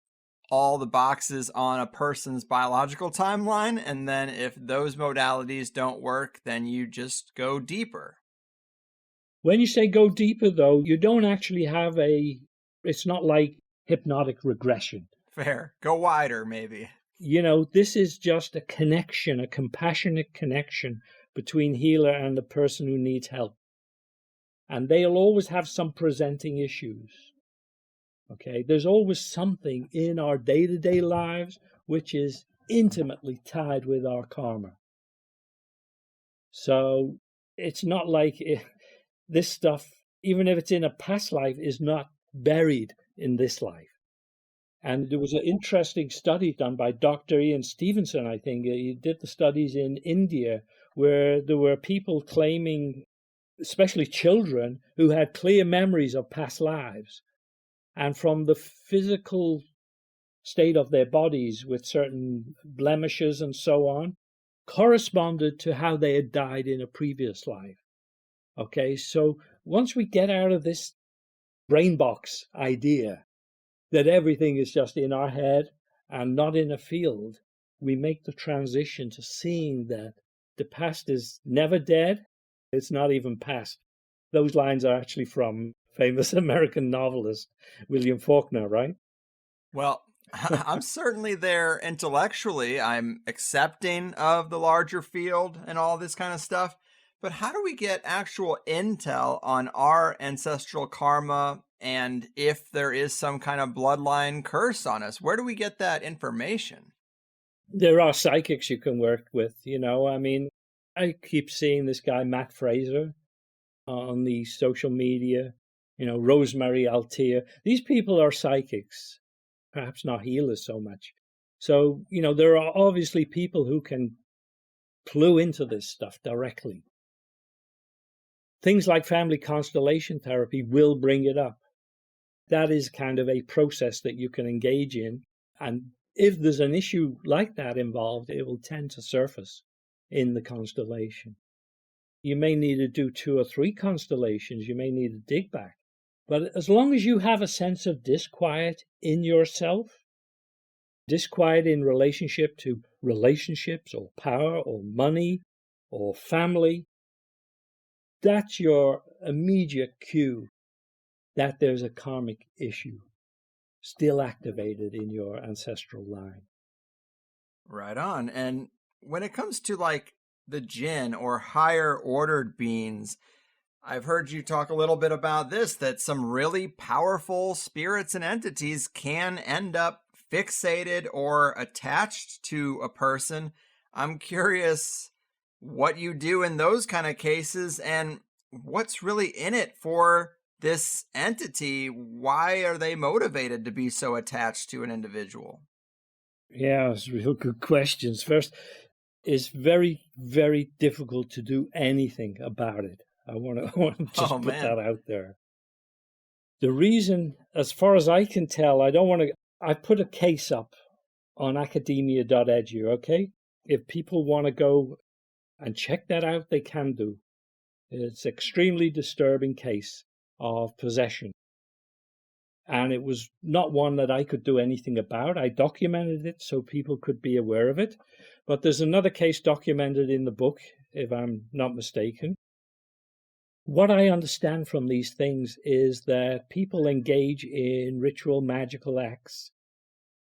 all the boxes on a person's biological timeline, and then if those modalities don't work, then you just go deeper. When you say go deeper, though, you don't actually have it's not like hypnotic regression. Fair. Go wider, maybe. This is just a connection, a compassionate connection between healer and the person who needs help. And they'll always have some presenting issues. Okay, there's always something in our day-to-day lives which is intimately tied with our karma. So it's not like this stuff, even if it's in a past life, is not buried in this life. And there was an interesting study done by Dr. Ian Stevenson, I think. He did the studies in India where there were people claiming, especially children, who had clear memories of past lives. And from the physical state of their bodies with certain blemishes and so on, corresponded to how they had died in a previous life. Okay, so once we get out of this brain box idea that everything is just in our head and not in a field, we make the transition to seeing that the past is never dead. It's not even past. Those lines are actually from famous American novelist William Faulkner, right? Well, I'm certainly there intellectually. I'm accepting of the larger field and all this kind of stuff. But how do we get actual intel on our ancestral karma and if there is some kind of bloodline curse on us? Where do we get that information? There are psychics you can work with, I keep seeing this guy, Matt Fraser, on the social media, Rosemary Altea. These people are psychics, perhaps not healers so much. So, there are obviously people who can clue into this stuff directly. Things like family constellation therapy will bring it up. That is kind of a process that you can engage in. And if there's an issue like that involved, it will tend to surface in the constellation. You may need to do 2 or 3 constellations. You may need to dig back. But as long as you have a sense of disquiet in yourself, disquiet in relationship to relationships or power or money or family, that's your immediate cue that there's a karmic issue still activated in your ancestral line. Right on. And when it comes to like the jinn or higher ordered beings, I've heard you talk a little bit about this, that some really powerful spirits and entities can end up fixated or attached to a person. I'm curious what you do in those kind of cases and what's really in it for this entity. Why are they motivated to be so attached to an individual? Yeah, it's real good questions. First, it's very, very difficult to do anything about it. I want to just put that out there. The reason, as far as I can tell, I put a case up on academia.edu, okay? If people want to go and check that out, they can do. It's an extremely disturbing case of possession. And it was not one that I could do anything about. I documented it so people could be aware of it. But there's another case documented in the book, if I'm not mistaken. What I understand from these things is that people engage in ritual magical acts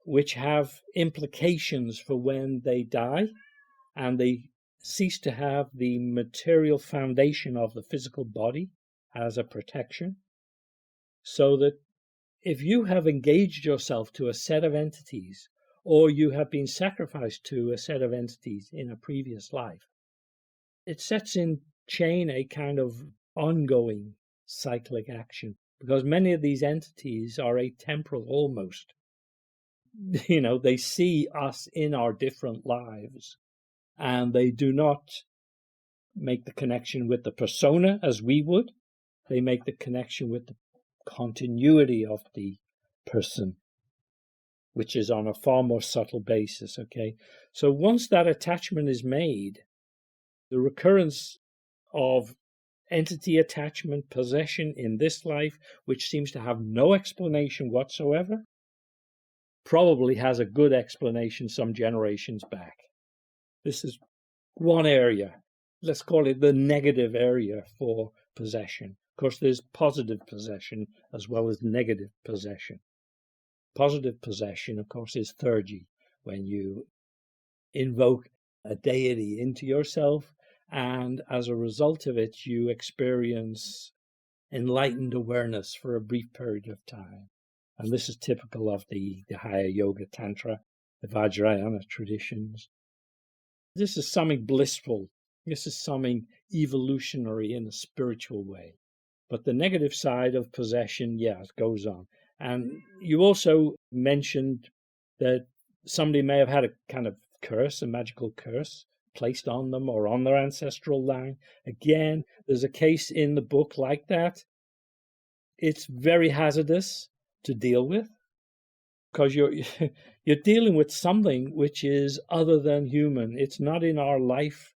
which have implications for when they die and they cease to have the material foundation of the physical body as a protection. So that if you have engaged yourself to a set of entities, or you have been sacrificed to a set of entities in a previous life, it sets in chain a kind of ongoing cyclic action, because many of these entities are atemporal almost. They see us in our different lives, and they do not make the connection with the persona as we would. They make the connection with the continuity of the person, which is on a far more subtle basis, okay? So once that attachment is made, the recurrence of entity attachment, possession in this life, which seems to have no explanation whatsoever, probably has a good explanation some generations back. This is one area. Let's call it the negative area for possession. Of course, there's positive possession as well as negative possession. Positive possession, of course, is theurgy, when you invoke a deity into yourself, and as a result of it, you experience enlightened awareness for a brief period of time. And this is typical of the higher yoga tantra, the Vajrayana traditions. This is something blissful. This is something evolutionary in a spiritual way. But the negative side of possession, it goes on. And you also mentioned that somebody may have had a kind of curse, a magical curse, placed on them or on their ancestral line. Again, there's a case in the book like that. It's very hazardous to deal with, because you're dealing with something which is other than human. It's not in our life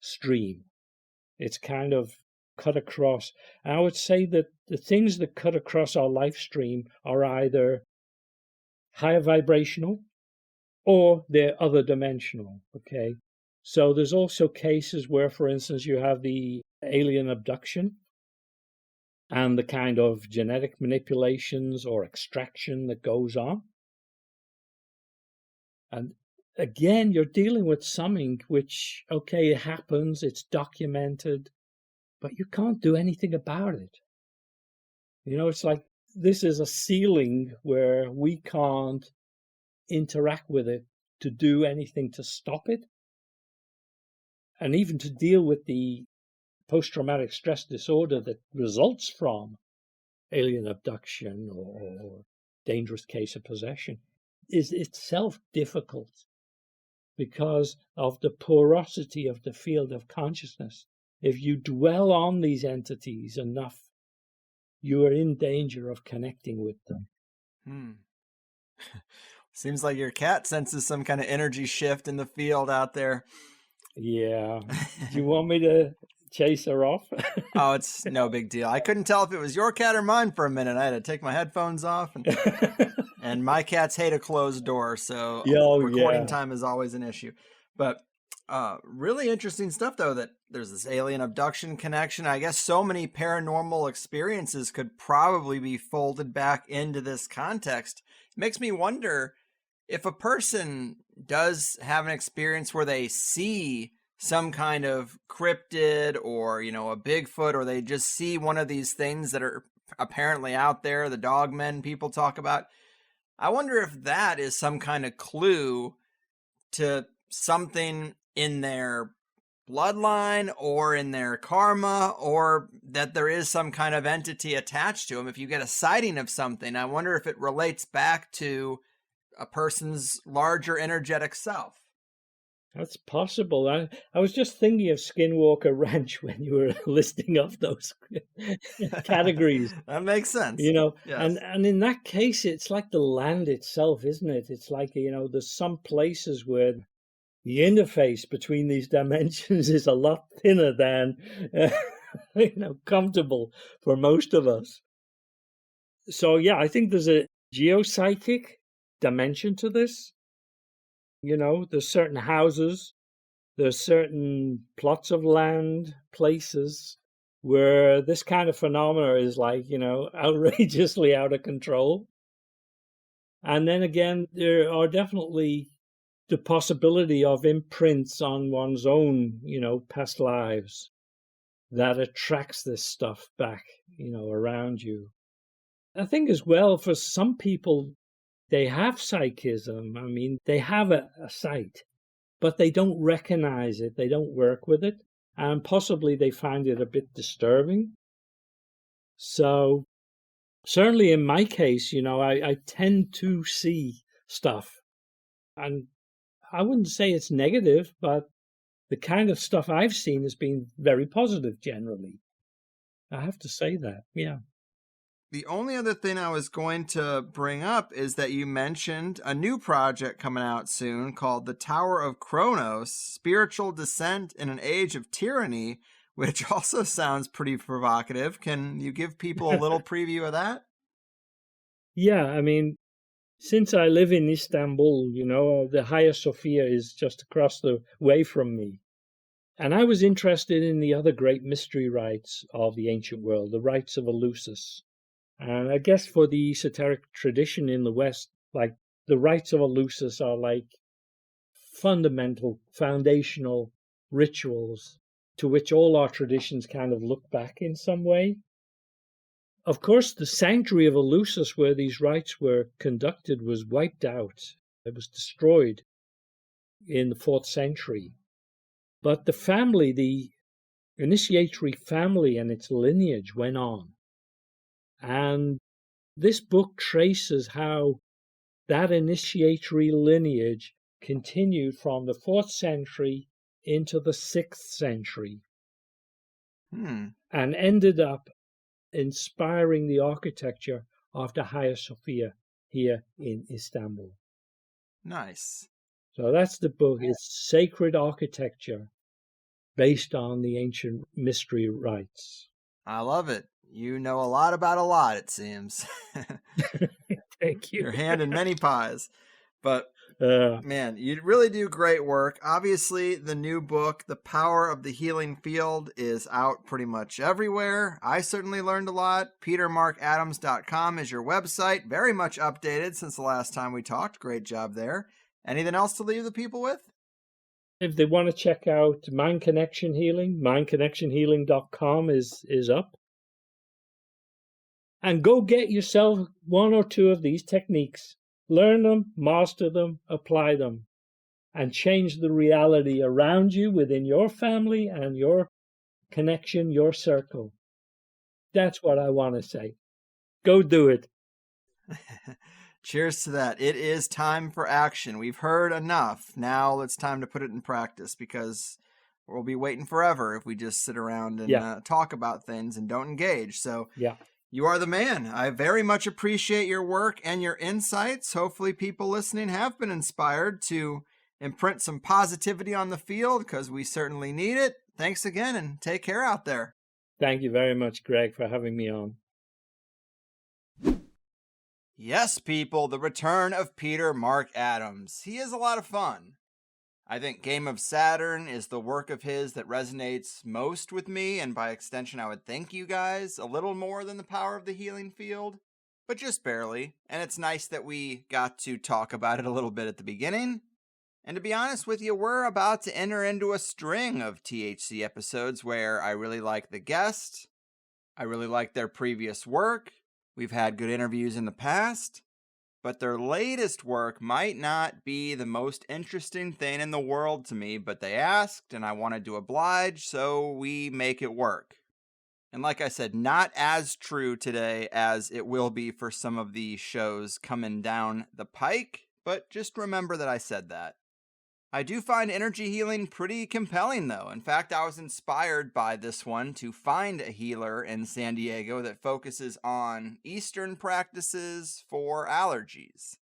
stream. It's kind of cut across. And I would say that the things that cut across our life stream are either higher vibrational or they're other dimensional, okay? So there's also cases where, for instance, you have the alien abduction and the kind of genetic manipulations or extraction that goes on. And again, you're dealing with something which, okay, it happens, it's documented, but you can't do anything about it. It's like this is a ceiling where we can't interact with it to do anything to stop it. And even to deal with the post-traumatic stress disorder that results from alien abduction or dangerous case of possession is itself difficult because of the porosity of the field of consciousness. If you dwell on these entities enough, you are in danger of connecting with them. Seems like your cat senses some kind of energy shift in the field out there. Yeah. Do you want me to chase her off? Oh, it's no big deal. I couldn't tell if it was your cat or mine for a minute. I had to take my headphones off, and my cats hate a closed door, so recording time is always an issue. But really interesting stuff, though, that there's this alien abduction connection. I guess so many paranormal experiences could probably be folded back into this context. It makes me wonder if a person does have an experience where they see some kind of cryptid or, a Bigfoot, or they just see one of these things that are apparently out there, the dogmen people talk about. I wonder if that is some kind of clue to something in their bloodline or in their karma, or that there is some kind of entity attached to them. If you get a sighting of something, I wonder if it relates back to a person's larger energetic self. That's possible. I was just thinking of Skinwalker Ranch when you were listing off those categories. That makes sense. Yes. And in that case, it's like the land itself, isn't it? It's like, there's some places where the interface between these dimensions is a lot thinner than, comfortable for most of us. So, I think there's a geopsychic dimension to this. There's certain houses, there's certain plots of land, places where this kind of phenomena is like, outrageously out of control. And then again, there are definitely the possibility of imprints on one's own, past lives that attracts this stuff back, around you. I think as well, for some people, they have psychism. I mean, they have a sight, but they don't recognize it. They don't work with it. And possibly they find it a bit disturbing. So certainly in my case, I tend to see stuff. And I wouldn't say it's negative, but the kind of stuff I've seen has been very positive generally. I have to say that, yeah. The only other thing I was going to bring up is that you mentioned a new project coming out soon called The Tower of Kronos, Spiritual Descent in an Age of Tyranny, which also sounds pretty provocative. Can you give people a little preview of that? Yeah, I mean, since I live in Istanbul, the Hagia Sophia is just across the way from me. And I was interested in the other great mystery rites of the ancient world, the rites of Eleusis. And I guess for the esoteric tradition in the West, like the rites of Eleusis are like fundamental, foundational rituals to which all our traditions kind of look back in some way. Of course, the sanctuary of Eleusis, where these rites were conducted, was wiped out. It was destroyed in the 4th century. But the family, the initiatory family and its lineage went on. And this book traces how that initiatory lineage continued from the 4th century into the 6th century and ended up inspiring the architecture of the Hagia Sophia here in Istanbul. Nice. So that's the book. It's sacred architecture based on the ancient mystery rites. I love it. You know a lot about a lot, it seems. Thank you. Your hand in many pies. But, man, you really do great work. Obviously, the new book, The Power of the Healing Field, is out pretty much everywhere. I certainly learned a lot. PeterMarkAdams.com is your website. Very much updated since the last time we talked. Great job there. Anything else to leave the people with? If they want to check out Mind Connection Healing, mindconnectionhealing.com is up. And go get yourself one or two of these techniques. Learn them, master them, apply them, and change the reality around you within your family and your connection, your circle. That's what I want to say. Go do it. Cheers to that. It is time for action. We've heard enough. Now it's time to put it in practice, because we'll be waiting forever if we just sit around and talk about things and don't engage. So you are the man. I very much appreciate your work and your insights. Hopefully people listening have been inspired to imprint some positivity on the field, because we certainly need it. Thanks again, and take care out there. Thank you very much, Greg, for having me on. Yes, people, the return of Peter Mark Adams. He is a lot of fun. I think Game of Saturn is the work of his that resonates most with me, and by extension I would think you guys, a little more than The Power of the Healing Field, but just barely. And it's nice that we got to talk about it a little bit at the beginning. And to be honest with you, we're about to enter into a string of THC episodes where I really like the guest, I really like their previous work, we've had good interviews in the past, but their latest work might not be the most interesting thing in the world to me, but they asked and I wanted to oblige, so we make it work. And like I said, not as true today as it will be for some of the shows coming down the pike, but just remember that I said that. I do find energy healing pretty compelling, though. In fact, I was inspired by this one to find a healer in San Diego that focuses on Eastern practices for allergies.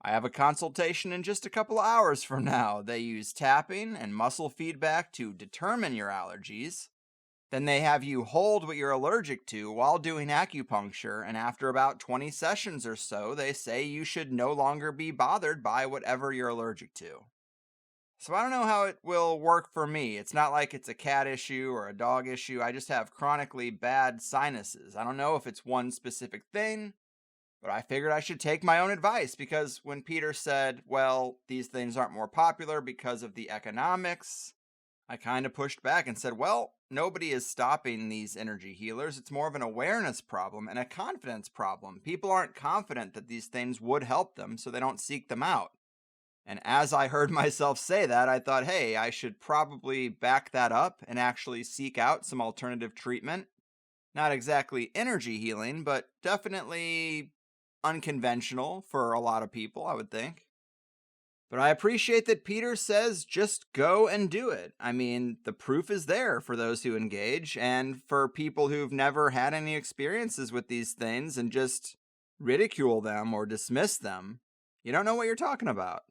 I have a consultation in just a couple of hours from now. They use tapping and muscle feedback to determine your allergies. Then they have you hold what you're allergic to while doing acupuncture, and after about 20 sessions or so, they say you should no longer be bothered by whatever you're allergic to. So I don't know how it will work for me. It's not like it's a cat issue or a dog issue. I just have chronically bad sinuses. I don't know if it's one specific thing, But I figured I should take my own advice, because when Peter said, well, these things aren't more popular because of the economics, I kind of pushed back and said, well, nobody is stopping these energy healers. It's more of an awareness problem and a confidence problem. People aren't confident that these things would help them, so they don't seek them out. And as I heard myself say that, I thought, hey, I should probably back that up and actually seek out some alternative treatment. Not exactly energy healing, but definitely unconventional for a lot of people, I would think. But I appreciate that Peter says just go and do it. I mean, the proof is there for those who engage, and for people who've never had any experiences with these things and just ridicule them or dismiss them. You don't know what you're talking about.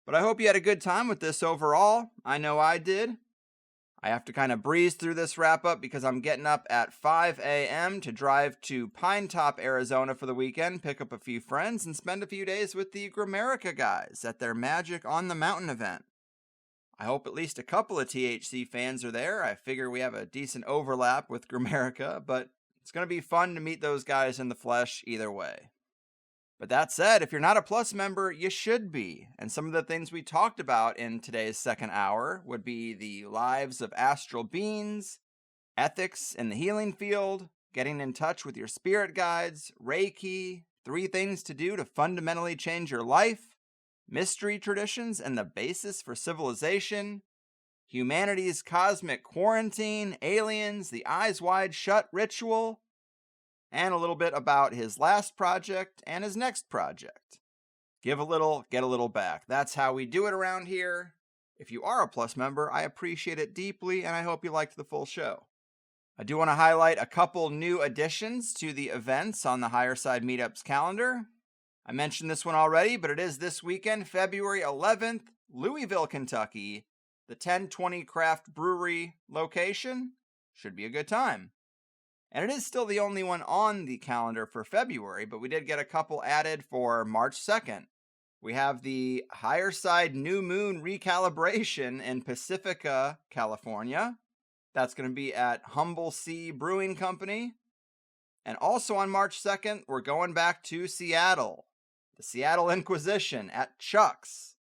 But I hope you had a good time with this overall. I know I did. I have to kind of breeze through this wrap up because I'm getting up at 5 a.m. to drive to Pine Top, Arizona for the weekend, pick up a few friends, and spend a few days with the Grimerica guys at their Magic on the Mountain event. I hope at least a couple of THC fans are there. I figure we have a decent overlap with Grimerica, but it's going to be fun to meet those guys in the flesh either way. But that said, if you're not a Plus member, you should be. And some of the things we talked about in today's second hour would be the lives of astral beings, ethics in the healing field, getting in touch with your spirit guides, Reiki, 3 things to do to fundamentally change your life, mystery traditions and the basis for civilization, humanity's cosmic quarantine, aliens, the eyes wide shut ritual, and a little bit about his last project and his next project. Give a little, get a little back. That's how we do it around here. If you are a Plus member, I appreciate it deeply, and I hope you liked the full show. I do want to highlight a couple new additions to the events on the Higher Side Meetups calendar. I mentioned this one already, but it is this weekend, February 11th, Louisville, Kentucky, the 1020 Craft Brewery location. Should be a good time. And it is still the only one on the calendar for February, but we did get a couple added for March 2nd. We have the Higher Side New Moon Recalibration in Pacifica, California. That's going to be at Humble Sea Brewing Company. And also on March 2nd, we're going back to Seattle. The Seattle Inquisition at Chuck's.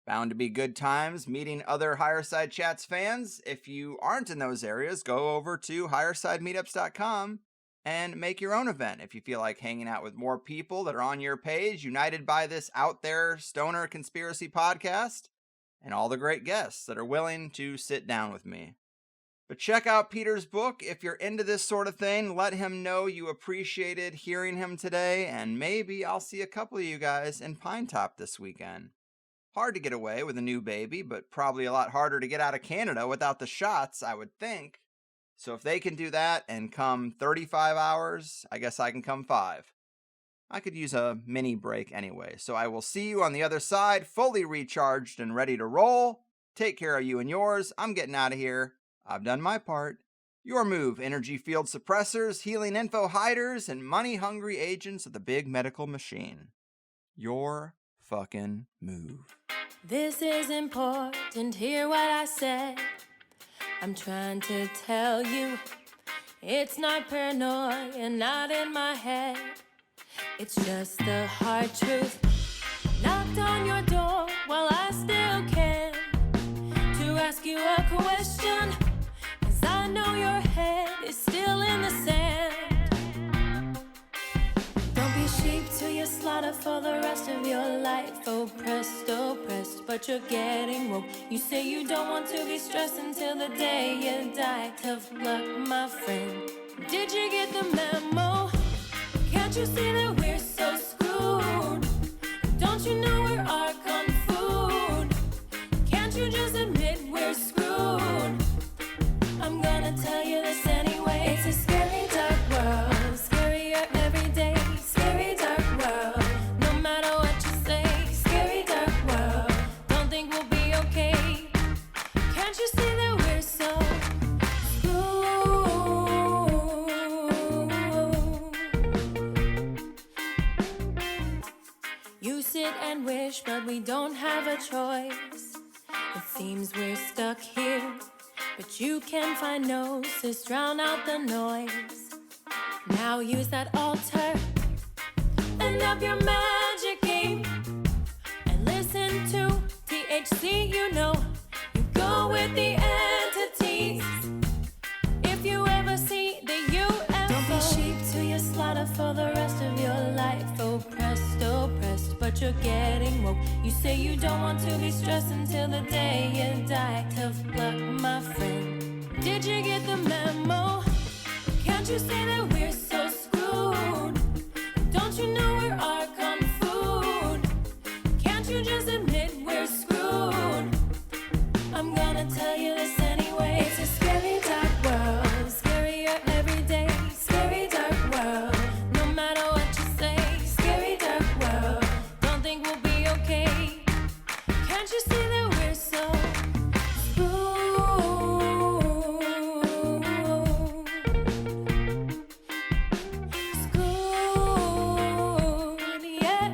Bound to be good times meeting other Higher Side Chats fans. If you aren't in those areas, go over to highersidemeetups.com and make your own event. If you feel like hanging out with more people that are on your page, united by this out there stoner conspiracy podcast, and all the great guests that are willing to sit down with me. But check out Peter's book. If you're into this sort of thing, let him know you appreciated hearing him today, and maybe I'll see a couple of you guys in Pine Top this weekend. Hard to get away with a new baby, but probably a lot harder to get out of Canada without the shots, I would think. So if they can do that and come 35 hours, I guess I can come 5. I could use a mini break anyway, so I will see you on the other side, fully recharged and ready to roll. Take care of you and yours. I'm getting out of here. I've done my part. Your move, energy field suppressors, healing info hiders, and money-hungry agents of the big medical machine. Your fucking move. This is important, hear what I said. I'm trying to tell you, it's not paranoia, not in my head. It's just the hard truth. Knocked on your door while I still can, to ask you a question, 'cause I know your head is still in the sand. Don't be sheep to your slaughter for the rest of your life. Oppressed, but you're getting woke. You say you don't want to be stressed until the day you die. Tough luck, my friend. Did you get the memo? Can't you see that we're so screwed? Don't you know we're our kung food? Can't you just admit we're screwed? I'm gonna tell you this anyway. It's a scary dark world, scarier every day. Scary dark world, no matter what you say. Scary dark world, don't think we'll be okay. Can't you see that we're so screwed? You sit and wish, but we don't have a choice. It seems we're stuck here, but you can find Gnosis, drown out the noise. Now use that altar Open up your magic game and listen to THC, you know. You go with the entities. If you ever see the UFO, don't be sheep to your slaughter for the rest of your life. Oppressed, but you're getting woke. You say you don't want to be stressed until the day you die. Tough luck, my friend. Did you get the memo? Can't you say that we're so screwed? Don't you know we're our kung food? Can't you just admit we're screwed? I'm gonna tell you this anyway. It's a scary dark world, scarier every day. Scary dark world, no matter what you say. Scary dark world, don't think we'll be okay. Can't you see that we're so screwed? Screwed, yeah.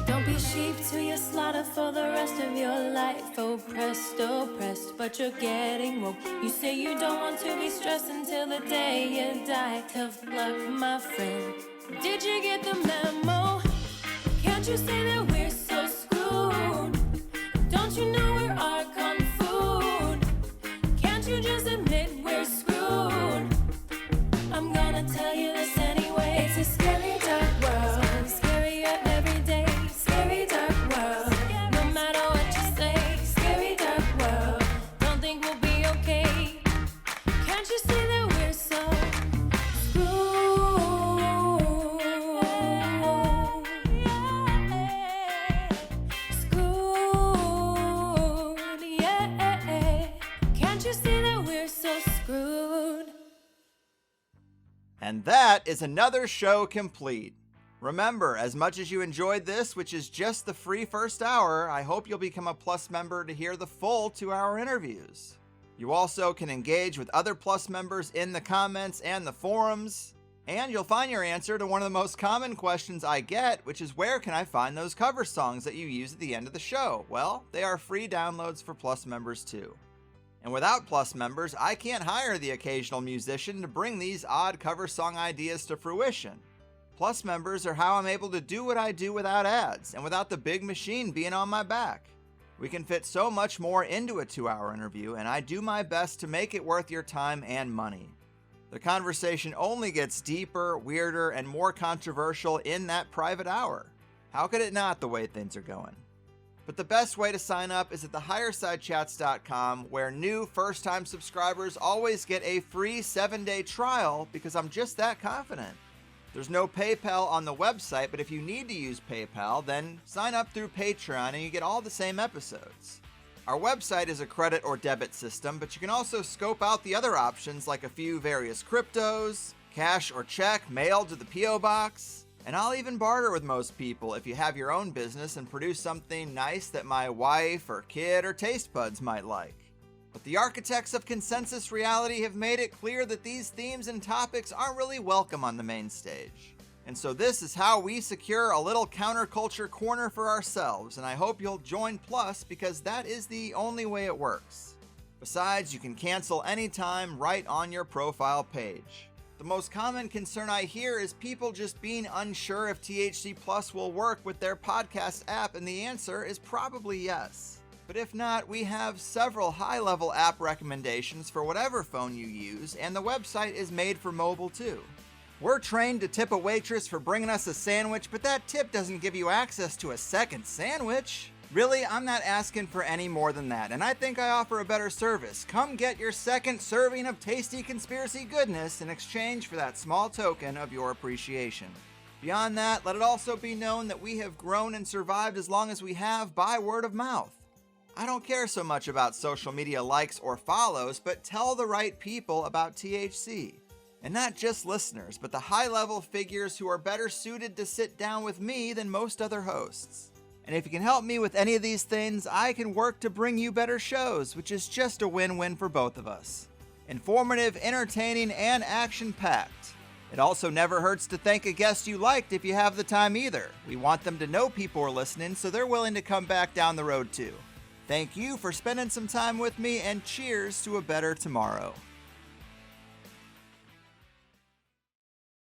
Don't be sheep to your slaughter for the rest of your life. Oppressed, but you're getting woke. You say you don't want to be stressed until the day you die. Tough luck, my friend. Did you get the memo? Can't you say that we're so screwed? Don't you know we're our kung food? Can't you just admit we're screwed? I'm gonna tell you this anyway. It's a scary dark world, scarier every day. Scary dark world, no matter what you say. Scary dark world, don't think we'll be okay. Can't you see that we're so screwed? Screwed, yeah. Can't you see that we're so screwed? And that is another show complete. Remember, as much as you enjoyed this, which is just the free first hour, I hope you'll become a Plus member to hear the full 2-hour interviews. You also can engage with other Plus members in the comments and the forums, and you'll find your answer to one of the most common questions I get, which is where can I find those cover songs that you use at the end of the show? Well, they are free downloads for Plus members too. And without Plus members, I can't hire the occasional musician to bring these odd cover song ideas to fruition. Plus members are how I'm able to do what I do without ads and without the big machine being on my back. We can fit so much more into a 2-hour interview, and I do my best to make it worth your time and money. The conversation only gets deeper, weirder, and more controversial in that private hour. How could it not, the way things are going? But the best way to sign up is at thehighersidechats.com, where new first-time subscribers always get a free 7-day trial because I'm just that confident. There's no PayPal on the website, but if you need to use PayPal, then sign up through Patreon and you get all the same episodes. Our website is a credit or debit system, but you can also scope out the other options like a few various cryptos, cash or check mailed to the P.O. Box, and I'll even barter with most people if you have your own business and produce something nice that my wife or kid or taste buds might like. But the architects of consensus reality have made it clear that these themes and topics aren't really welcome on the main stage. And so this is how we secure a little counterculture corner for ourselves, and I hope you'll join Plus because that is the only way it works. Besides, you can cancel anytime right on your profile page. The most common concern I hear is people just being unsure if THC Plus will work with their podcast app, and the answer is probably yes. But if not, we have several high-level app recommendations for whatever phone you use, and the website is made for mobile too. We're trained to tip a waitress for bringing us a sandwich, but that tip doesn't give you access to a second sandwich. Really, I'm not asking for any more than that, and I think I offer a better service. Come get your second serving of tasty conspiracy goodness in exchange for that small token of your appreciation. Beyond that, let it also be known that we have grown and survived as long as we have by word of mouth. I don't care so much about social media likes or follows, but tell the right people about THC. And not just listeners, but the high-level figures who are better suited to sit down with me than most other hosts. And if you can help me with any of these things, I can work to bring you better shows, which is just a win-win for both of us. Informative, entertaining, and action-packed. It also never hurts to thank a guest you liked if you have the time either. We want them to know people are listening so they're willing to come back down the road too. Thank you for spending some time with me, and cheers to a better tomorrow.